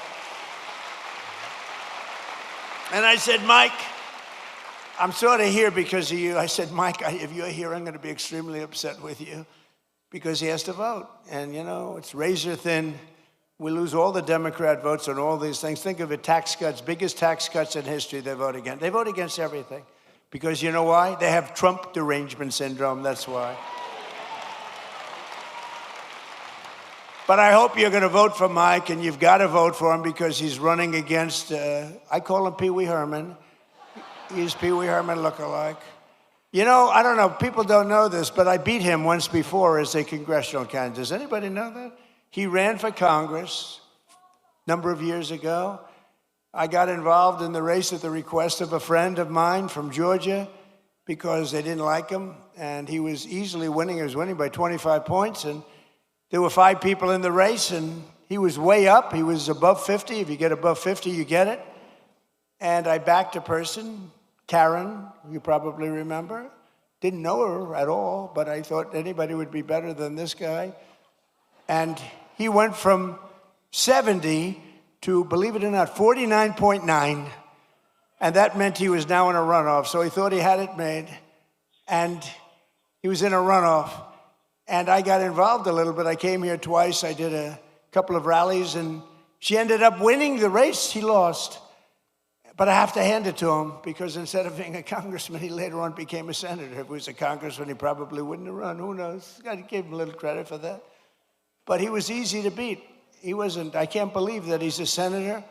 And I said, Mike, I'm sort of here because of you. I said, Mike, if you're here, I'm going to be extremely upset with you because he has to vote. And, you know, it's razor thin. We lose all the Democrat votes on all these things. Think of it, tax cuts, biggest tax cuts in history they vote against. They vote against everything because you know why? They have Trump derangement syndrome. That's why. But I hope you're going to vote for Mike, and you've got to vote for him because he's running against, I call him Pee Wee Herman. He's Pee Wee Herman lookalike. You know, I don't know, people don't know this, but I beat him once before as a congressional candidate. Does anybody know that? He ran for Congress a number of years ago. I got involved in the race at the request of a friend of mine from Georgia because they didn't like him, and he was easily winning. He was winning by 25 points, and there were 5 people in the race, and he was way up. He was above 50. If you get above 50, you get it. And I backed a person, Karen, you probably remember. Didn't know her at all, but I thought anybody would be better than this guy. And he went from 70 to, believe it or not, 49.9. And that meant he was now in a runoff. So he thought he had it made. And he was in a runoff. And I got involved a little bit. I came here twice. I did a couple of rallies. And she ended up winning the race. He lost. But I have to hand it to him, because instead of being a congressman, he later on became a senator. If he was a congressman, he probably wouldn't have run. Who knows? I gave him a little credit for that. But he was easy to beat. He wasn't, I can't believe that he's a senator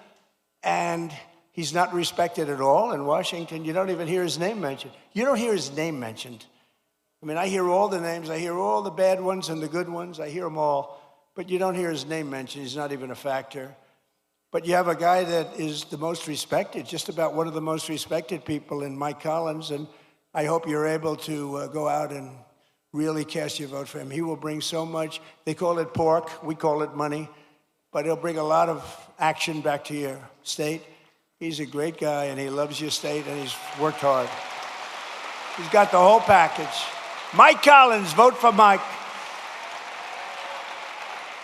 and he's not respected at all in Washington. You don't even hear his name mentioned. You don't hear his name mentioned. I mean, I hear all the names. I hear all the bad ones and the good ones. I hear them all. But you don't hear his name mentioned. He's not even a factor. But you have a guy that is the most respected, just about one of the most respected people in Mike Collins, and I hope you're able to go out and really cast your vote for him. He will bring so much. They call it pork, we call it money, but he'll bring a lot of action back to your state. He's a great guy, and he loves your state, and he's worked hard. He's got the whole package. Mike Collins, vote for Mike.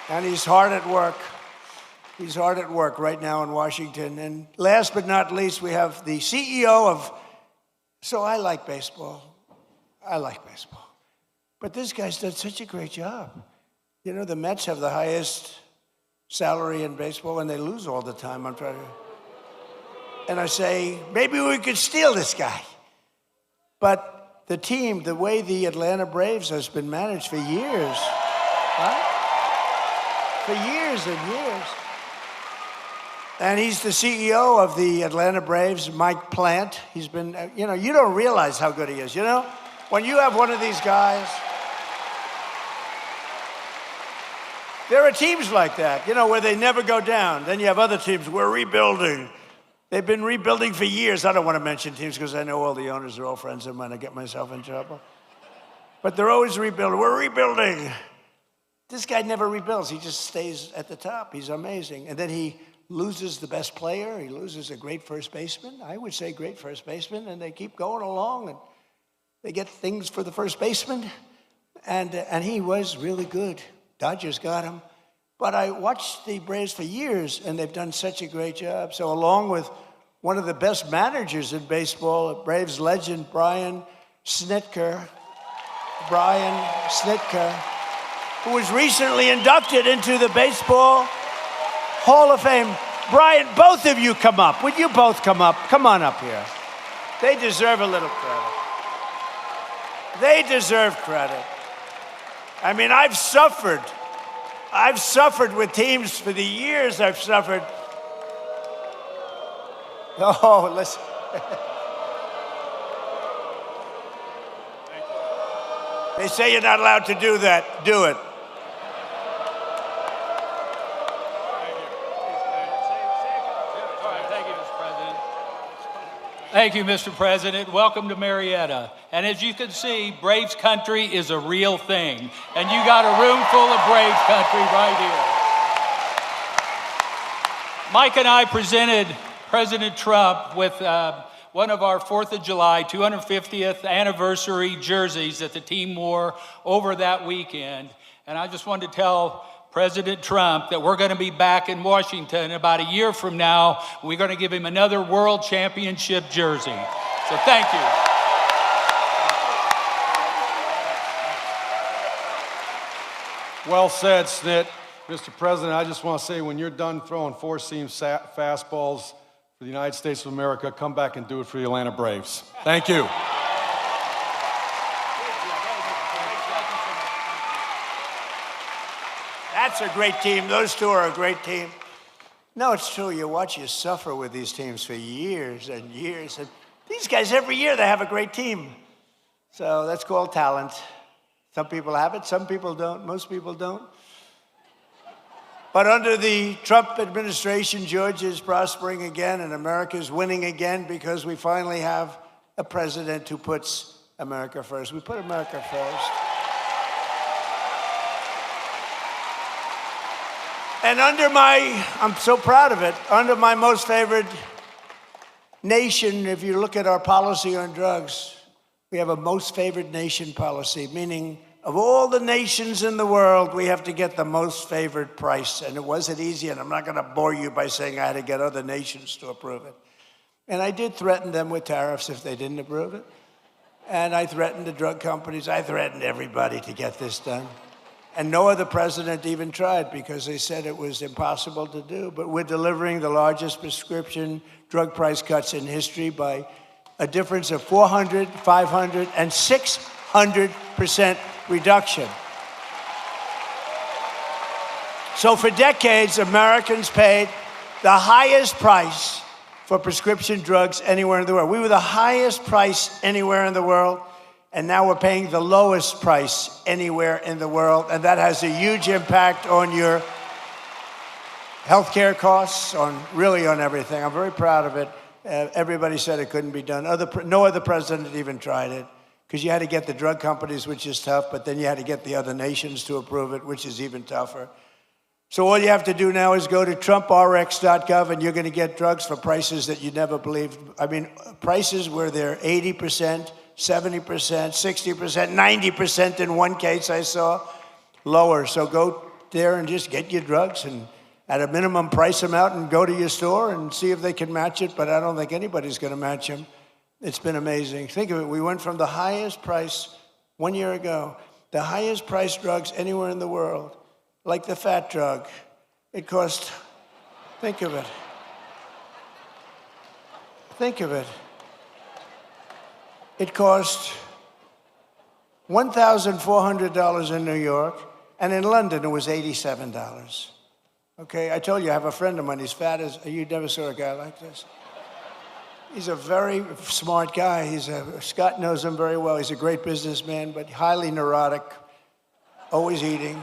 And he's hard at work. He's hard at work right now in Washington. And last but not least, we have the CEO of, so I like baseball. I like baseball. But this guy's done such a great job. You know, the Mets have the highest salary in baseball, and they lose all the time. I'm trying to, and I say, maybe we could steal this guy. But the team, the way the Atlanta Braves has been managed for years, right? For years and years. And he's the CEO of the Atlanta Braves, Mike Plant. He's been, you know, you don't realize how good he is. You know, when you have one of these guys, there are teams like that, you know, where they never go down. Then you have other teams, we're rebuilding. They've been rebuilding for years. I don't want to mention teams because I know all the owners are all friends of mine. I get myself in trouble. But they're always rebuilding. We're rebuilding. This guy never rebuilds. He just stays at the top. He's amazing. And then he loses the best player. He loses a great first baseman. I would say great first baseman. And they keep going along, and they get things for the first baseman. And he was really good. Dodgers got him. But I watched the Braves for years, and they've done such a great job. So along with one of the best managers in baseball, Braves legend Brian Snitker, who was recently inducted into the Baseball Hall of Fame. Brian, both of you come up. Would you both come up? Come on up here. They deserve a little credit. They deserve credit. I mean, I've suffered with teams for the years I've suffered. Oh, listen. They say you're not allowed to do that. Do it. Thank you, Mr. President. Welcome to Marietta. And as you can see, Braves country is a real thing. And you got a room full of Braves country right here. Mike and I presented President Trump with one of our 4th of July 250th anniversary jerseys that the team wore over that weekend. And I just wanted to tell President Trump that we're going to be back in Washington about a year from now. We're going to give him another World Championship jersey. So thank you. Well said, Snit. Mr. President, I just want to say, when you're done throwing four-seam fastballs for the United States of America, come back and do it for the Atlanta Braves. Thank you. That's a great team. Those two are a great team. No, it's true. You watch you suffer with these teams for years and years. And these guys, every year, they have a great team. So that's called talent. Some people have it, some people don't, most people don't. But under the Trump administration, Georgia is prospering again and America is winning again because we finally have a president who puts America first. We put America first. And I'm so proud of it, under my most favored nation, if you look at our policy on drugs, we have a most favored nation policy, meaning of all the nations in the world, we have to get the most favored price. And it wasn't easy, and I'm not going to bore you by saying I had to get other nations to approve it. And I did threaten them with tariffs if they didn't approve it. And I threatened the drug companies. I threatened everybody to get this done. And no other president even tried because they said it was impossible to do. But we're delivering the largest prescription drug price cuts in history by a difference of 400, 500, and 600% reduction. So for decades, Americans paid the highest price for prescription drugs anywhere in the world. We were the highest price anywhere in the world, and now we're paying the lowest price anywhere in the world, and that has a huge impact on your healthcare costs, really on everything. I'm very proud of it. Everybody said it couldn't be done. No other president even tried it, because you had to get the drug companies, which is tough, but then you had to get the other nations to approve it, which is even tougher. So all you have to do now is go to TrumpRx.gov, and you're going to get drugs for prices that you never believed. I mean, prices where they're 80%, 70%, 60%, 90% in one case I saw, lower. So go there and just get your drugs, and at a minimum, price them out and go to your store and see if they can match it, but I don't think anybody's going to match them. It's been amazing. Think of it. We went from the highest price 1 year ago, the highest priced drugs anywhere in the world, like the fat drug. It cost, think of it. Think of it. It cost $1,400 in New York, and in London it was $87. Okay, I told you I have a friend of mine, he's fat as, you never saw a guy like this. He's a very smart guy. Scott knows him very well. He's a great businessman, but highly neurotic, always eating.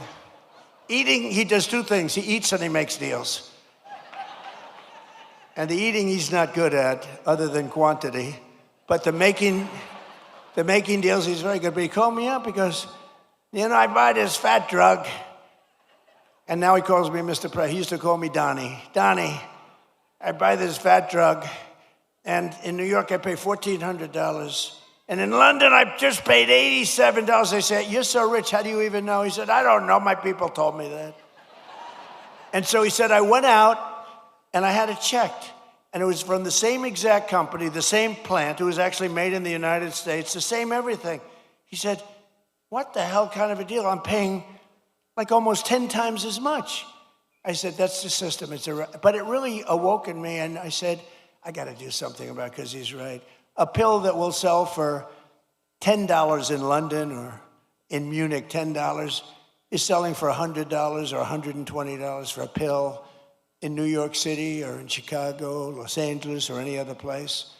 Eating, he does two things. He eats and he makes deals. And the eating he's not good at, other than quantity. But the making deals, he's very good. But he called me up because, I buy this fat drug. And now he calls me Mr. President. He used to call me Donnie. Donnie, I buy this fat drug. And in New York, I pay $1,400. And in London, I just paid $87. They said, you're so rich, how do you even know? He said, I don't know, my people told me that. And so he said, I went out and I had it checked. And it was from the same exact company, the same plant. It was actually made in the United States, the same everything. He said, what the hell kind of a deal? I'm paying like almost 10 times as much. I said, that's the system. But it really awoke in me, and I said, I got to do something about it, because he's right. A pill that will sell for $10 in London or in Munich, $10, is selling for $100 or $120 for a pill in New York City or in Chicago, Los Angeles, or any other place.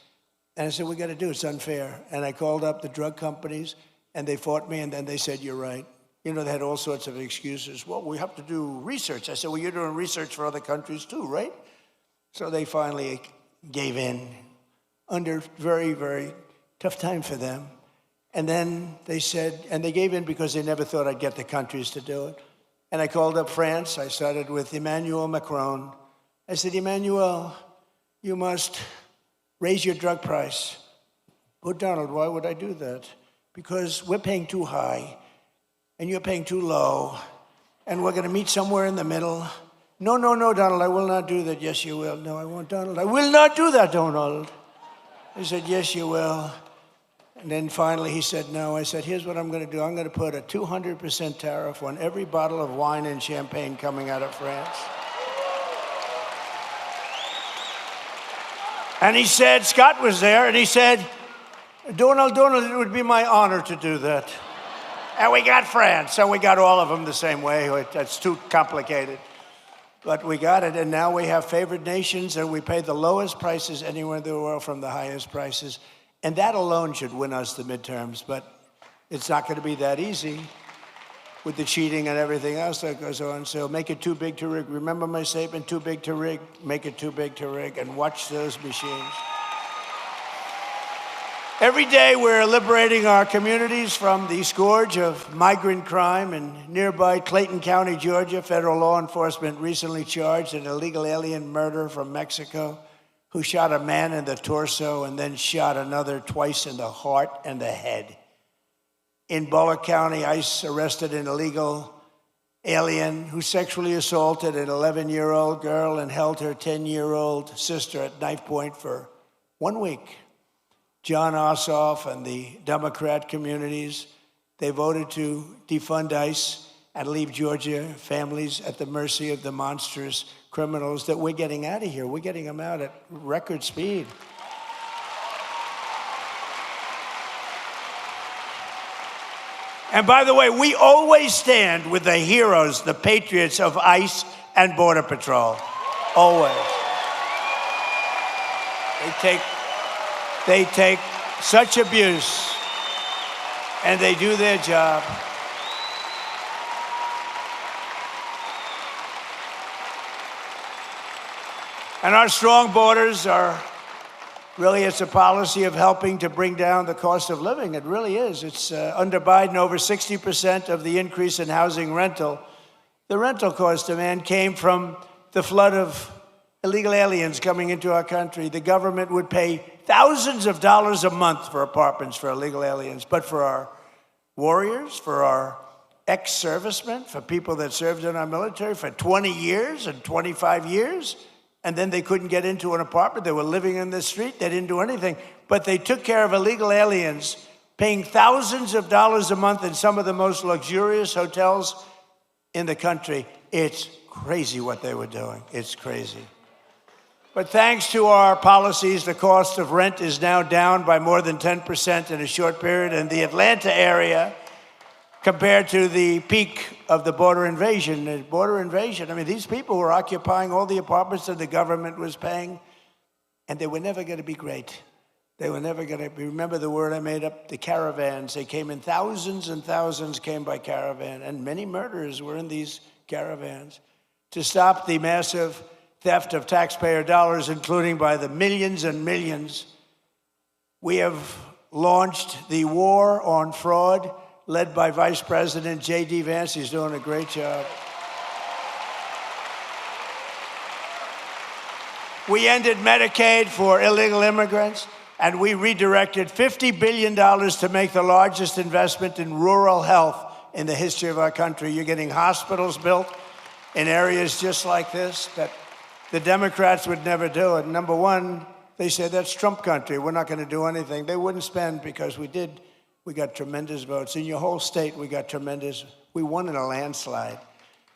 And I said, we got to do it. It's unfair. And I called up the drug companies, and they fought me, and then they said, you're right. They had all sorts of excuses. Well, we have to do research. I said, well, you're doing research for other countries too, right? So they finally gave in under very, very tough time for them. And then they said, and they gave in because they never thought I'd get the countries to do it. And I called up France. I started with Emmanuel Macron. I said, Emmanuel, you must raise your drug price. Oh, Donald, why would I do that? Because we're paying too high, and you're paying too low, and we're going to meet somewhere in the middle. No, Donald, I will not do that. Yes, you will. No, I won't, Donald. I will not do that, Donald. I said, yes, you will. And then finally he said no. I said, here's what I'm going to do. I'm going to put a 200% tariff on every bottle of wine and champagne coming out of France. And he said, Scott was there, and he said, Donald, it would be my honor to do that. And we got France, so we got all of them the same way. It's too complicated. But we got it, and now we have favored nations, and we pay the lowest prices anywhere in the world from the highest prices. And that alone should win us the midterms. But It's not going to be that easy with the cheating and everything else that goes on. So make it too big to rig. Remember my statement, too big to rig, make it too big to rig, and watch those machines. Every day we're liberating our communities from the scourge of migrant crime. In nearby Clayton County, Georgia, federal law enforcement recently charged an illegal alien murderer from Mexico who shot a man in the torso and then shot another twice in the heart and the head. In Bullock County, ICE arrested an illegal alien who sexually assaulted an 11-year-old girl and held her 10-year-old sister at knife point for 1 week. John Ossoff and the Democrat communities, they voted to defund ICE and leave Georgia families at the mercy of the monstrous criminals that we're getting out of here. We're getting them out at record speed. And by the way, we always stand with the heroes, the patriots of ICE and Border Patrol. Always. They take such abuse, and they do their job. And our strong borders are really, it's a policy of helping to bring down the cost of living. It really is. It's under Biden, over 60% of the increase in housing rental. The rental cost demand came from the flood of illegal aliens coming into our country. The government would pay thousands of dollars a month for apartments for illegal aliens. But for our warriors, for our ex-servicemen, for people that served in our military for 20 years and 25 years, and then they couldn't get into an apartment, they were living in the street, they didn't do anything. But they took care of illegal aliens, paying thousands of dollars a month in some of the most luxurious hotels in the country. It's crazy what they were doing. It's crazy. But thanks to our policies, the cost of rent is now down by more than 10% in a short period in the Atlanta area compared to the peak of the border invasion. The border invasion, I mean, these people were occupying all the apartments that the government was paying, and they were never going to be great. They were never going to be, remember the word I made up, the caravans. They came in thousands and thousands came by caravan, and many murderers were in these caravans. To stop the massive theft of taxpayer dollars, including by the millions and millions, we have launched the war on fraud, led by Vice President J.D. Vance. He's doing a great job. We ended Medicaid for illegal immigrants, and we redirected $50 billion to make the largest investment in rural health in the history of our country. You're getting hospitals built in areas just like this that the Democrats would never do it. Number one, they said that's Trump country. We're not going to do anything. They wouldn't spend because we did. We got tremendous votes. In your whole state, we got tremendous. We won in a landslide.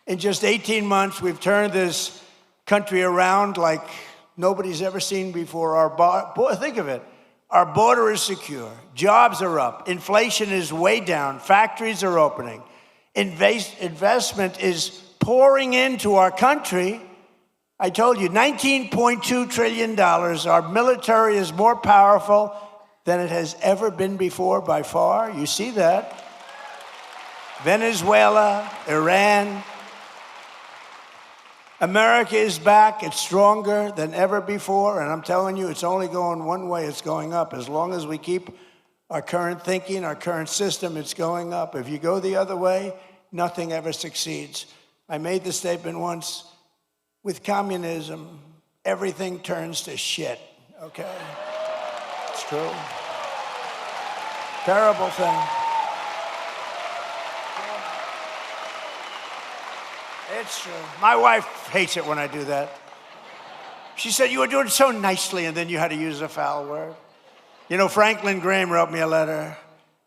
In just 18 months, we've turned this country around like nobody's ever seen before. Think of it. Our border is secure. Jobs are up. Inflation is way down. Factories are opening. Investment is pouring into our country. I told you, $19.2 trillion. Our military is more powerful than it has ever been before by far. You see that. Venezuela, Iran. America is back. It's stronger than ever before. And I'm telling you, it's only going one way. It's going up. As long as we keep our current thinking, our current system, it's going up. If you go the other way, nothing ever succeeds. I made the statement once, with communism, everything turns to shit, okay? It's true. Terrible thing. It's true. My wife hates it when I do that. She said, you were doing so nicely, and then you had to use a foul word. You know, Franklin Graham wrote me a letter.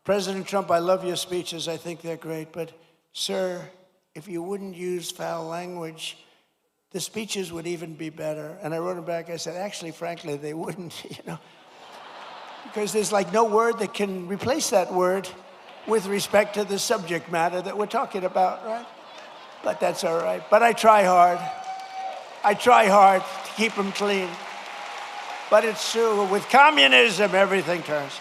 President Trump, I love your speeches. I think they're great. But, sir, if you wouldn't use foul language, the speeches would even be better. And I wrote him back. I said, actually, frankly, they wouldn't, because there's like no word that can replace that word with respect to the subject matter that we're talking about, right? But that's all right. But I try hard. I try hard to keep them clean. But it's true. With communism, everything turns.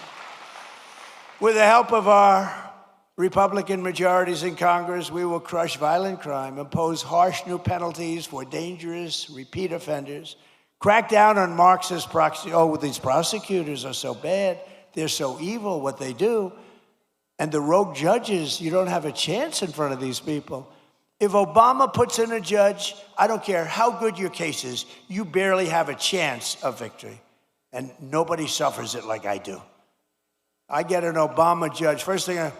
With the help of our Republican majorities in Congress, we will crush violent crime, impose harsh new penalties for dangerous repeat offenders, crack down on Marxist proxy. Oh, these prosecutors are so bad. They're so evil, what they do. And the rogue judges, you don't have a chance in front of these people. If Obama puts in a judge, I don't care how good your case is, you barely have a chance of victory. And nobody suffers it like I do. I get an Obama judge. First thing,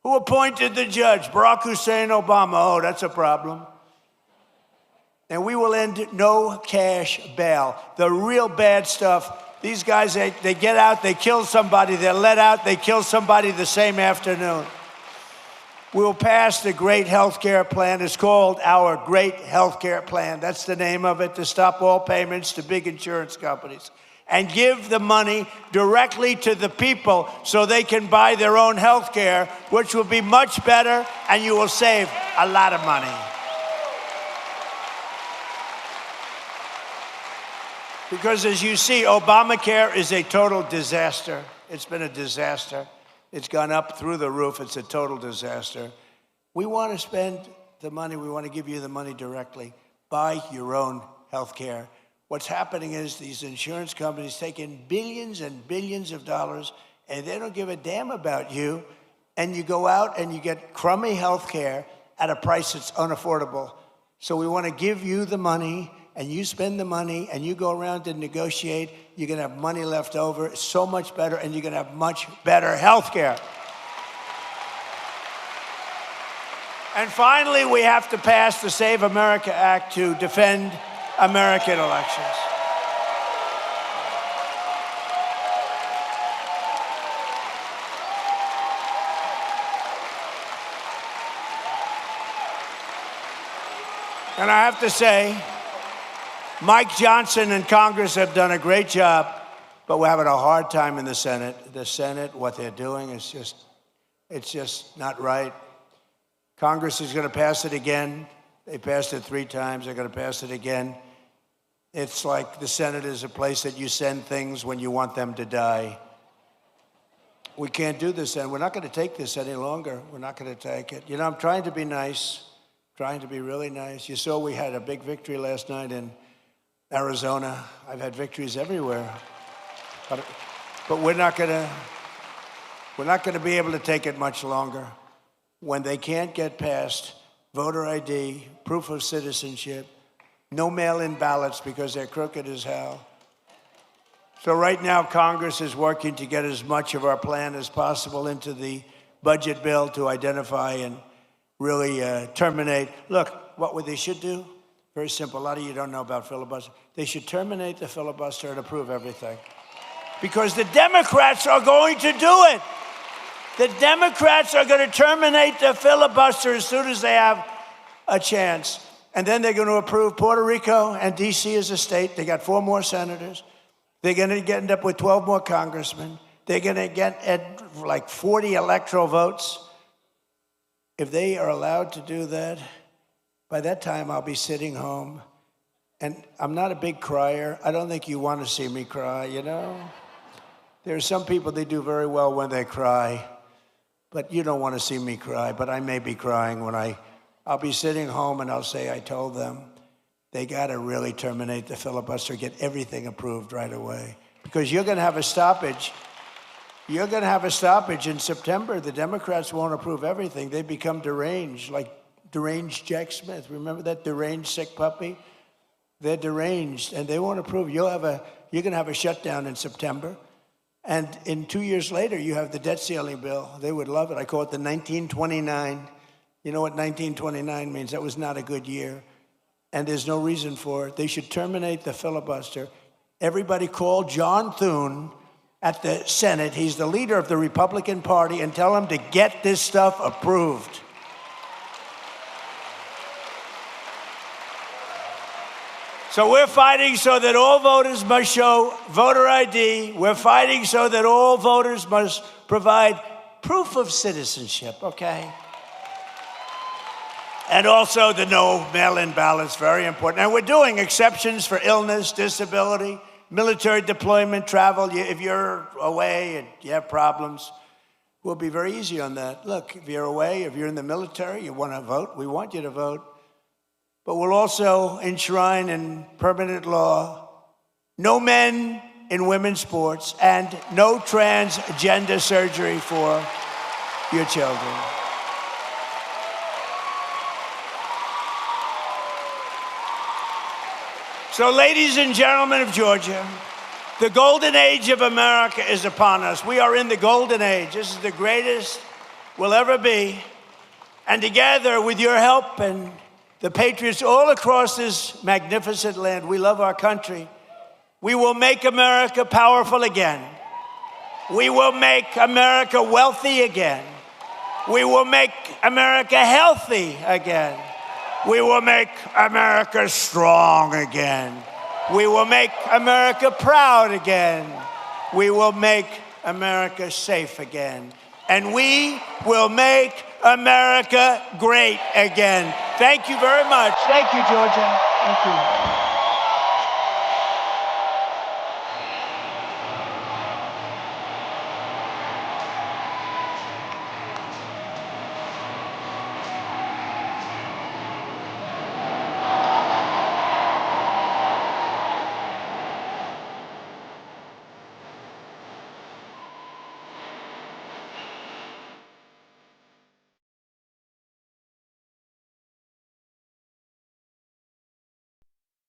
who appointed the judge? Barack Hussein Obama. Oh, that's a problem. And we will end no cash bail. The real bad stuff, these guys, they get out, they kill somebody, they're let out, they kill somebody the same afternoon. We'll pass the Great Healthcare Plan. It's called our Great Healthcare Plan. That's the name of it, to stop all payments to big insurance companies and give the money directly to the people so they can buy their own health care, which will be much better, and you will save a lot of money. Because as you see, Obamacare is a total disaster. It's been a disaster. It's gone up through the roof. It's a total disaster. We want to spend the money. We want to give you the money directly. Buy your own health care. What's happening is these insurance companies take in billions and billions of dollars, and they don't give a damn about you. And you go out and you get crummy health care at a price that's unaffordable. So we want to give you the money, and you spend the money, and you go around and negotiate. You're going to have money left over. It's so much better, and you're going to have much better health care. And finally, we have to pass the Save America Act to defend American elections. And I have to say, Mike Johnson and Congress have done a great job, but we're having a hard time in the Senate. The Senate, what they're doing is just not right. Congress is going to pass it again. They passed it 3 times. They're going to pass it again. It's like the Senate is a place that you send things when you want them to die. We can't do this, and we're not going to take this any longer. We're not going to take it. You know, I'm trying to be nice, trying to be really nice. You saw we had a big victory last night in Arizona. I've had victories everywhere. But we're not going to be able to take it much longer. When they can't get past voter ID, proof of citizenship, no mail-in ballots because they're crooked as hell. So right now, Congress is working to get as much of our plan as possible into the budget bill to identify and really terminate. Look, what they should do? Very simple. A lot of you don't know about filibuster. They should terminate the filibuster and approve everything. Because the Democrats are going to do it. The Democrats are going to terminate the filibuster as soon as they have a chance. And then they're going to approve Puerto Rico and D.C. as a state. They got 4 more senators. They're going to end up with 12 more congressmen. They're going to get like 40 electoral votes. If they are allowed to do that, by that time I'll be sitting home. And I'm not a big crier. I don't think you want to see me cry, you know? There are some people, they do very well when they cry. But you don't want to see me cry, but I may be crying when I'll be sitting home and I'll say, I told them they got to really terminate the filibuster, get everything approved right away. Because you're going to have a stoppage. You're going to have a stoppage in September. The Democrats won't approve everything. They become deranged, like deranged Jack Smith. Remember that deranged sick puppy? They're deranged, and they won't approve. You're going to have a shutdown in September. And in 2 years later, you have the debt ceiling bill. They would love it. I call it the 1929. You know what 1929 means? That was not a good year. And there's no reason for it. They should terminate the filibuster. Everybody call John Thune at the Senate. He's the leader of the Republican Party, and tell him to get this stuff approved. So we're fighting so that all voters must show voter ID. We're fighting so that all voters must provide proof of citizenship, okay? And also the no mail-in ballots, very important. And we're doing exceptions for illness, disability, military deployment, travel. If you're away and you have problems, We'll be very easy on that. Look, if you're away, if you're in the military, you want to vote, we want you to vote. But we'll also enshrine in permanent law no men in women's sports and no transgender surgery for your children. So, ladies and gentlemen of Georgia, the golden age of America is upon us. We are in the golden age. This is the greatest we'll ever be. And together, with your help and the patriots all across this magnificent land, we love our country. We will make America powerful again. We will make America wealthy again. We will make America healthy again. We will make America strong again. We will make America proud again. We will make America safe again. And we will make America great again. Thank you very much. Thank you, Georgia. Thank you.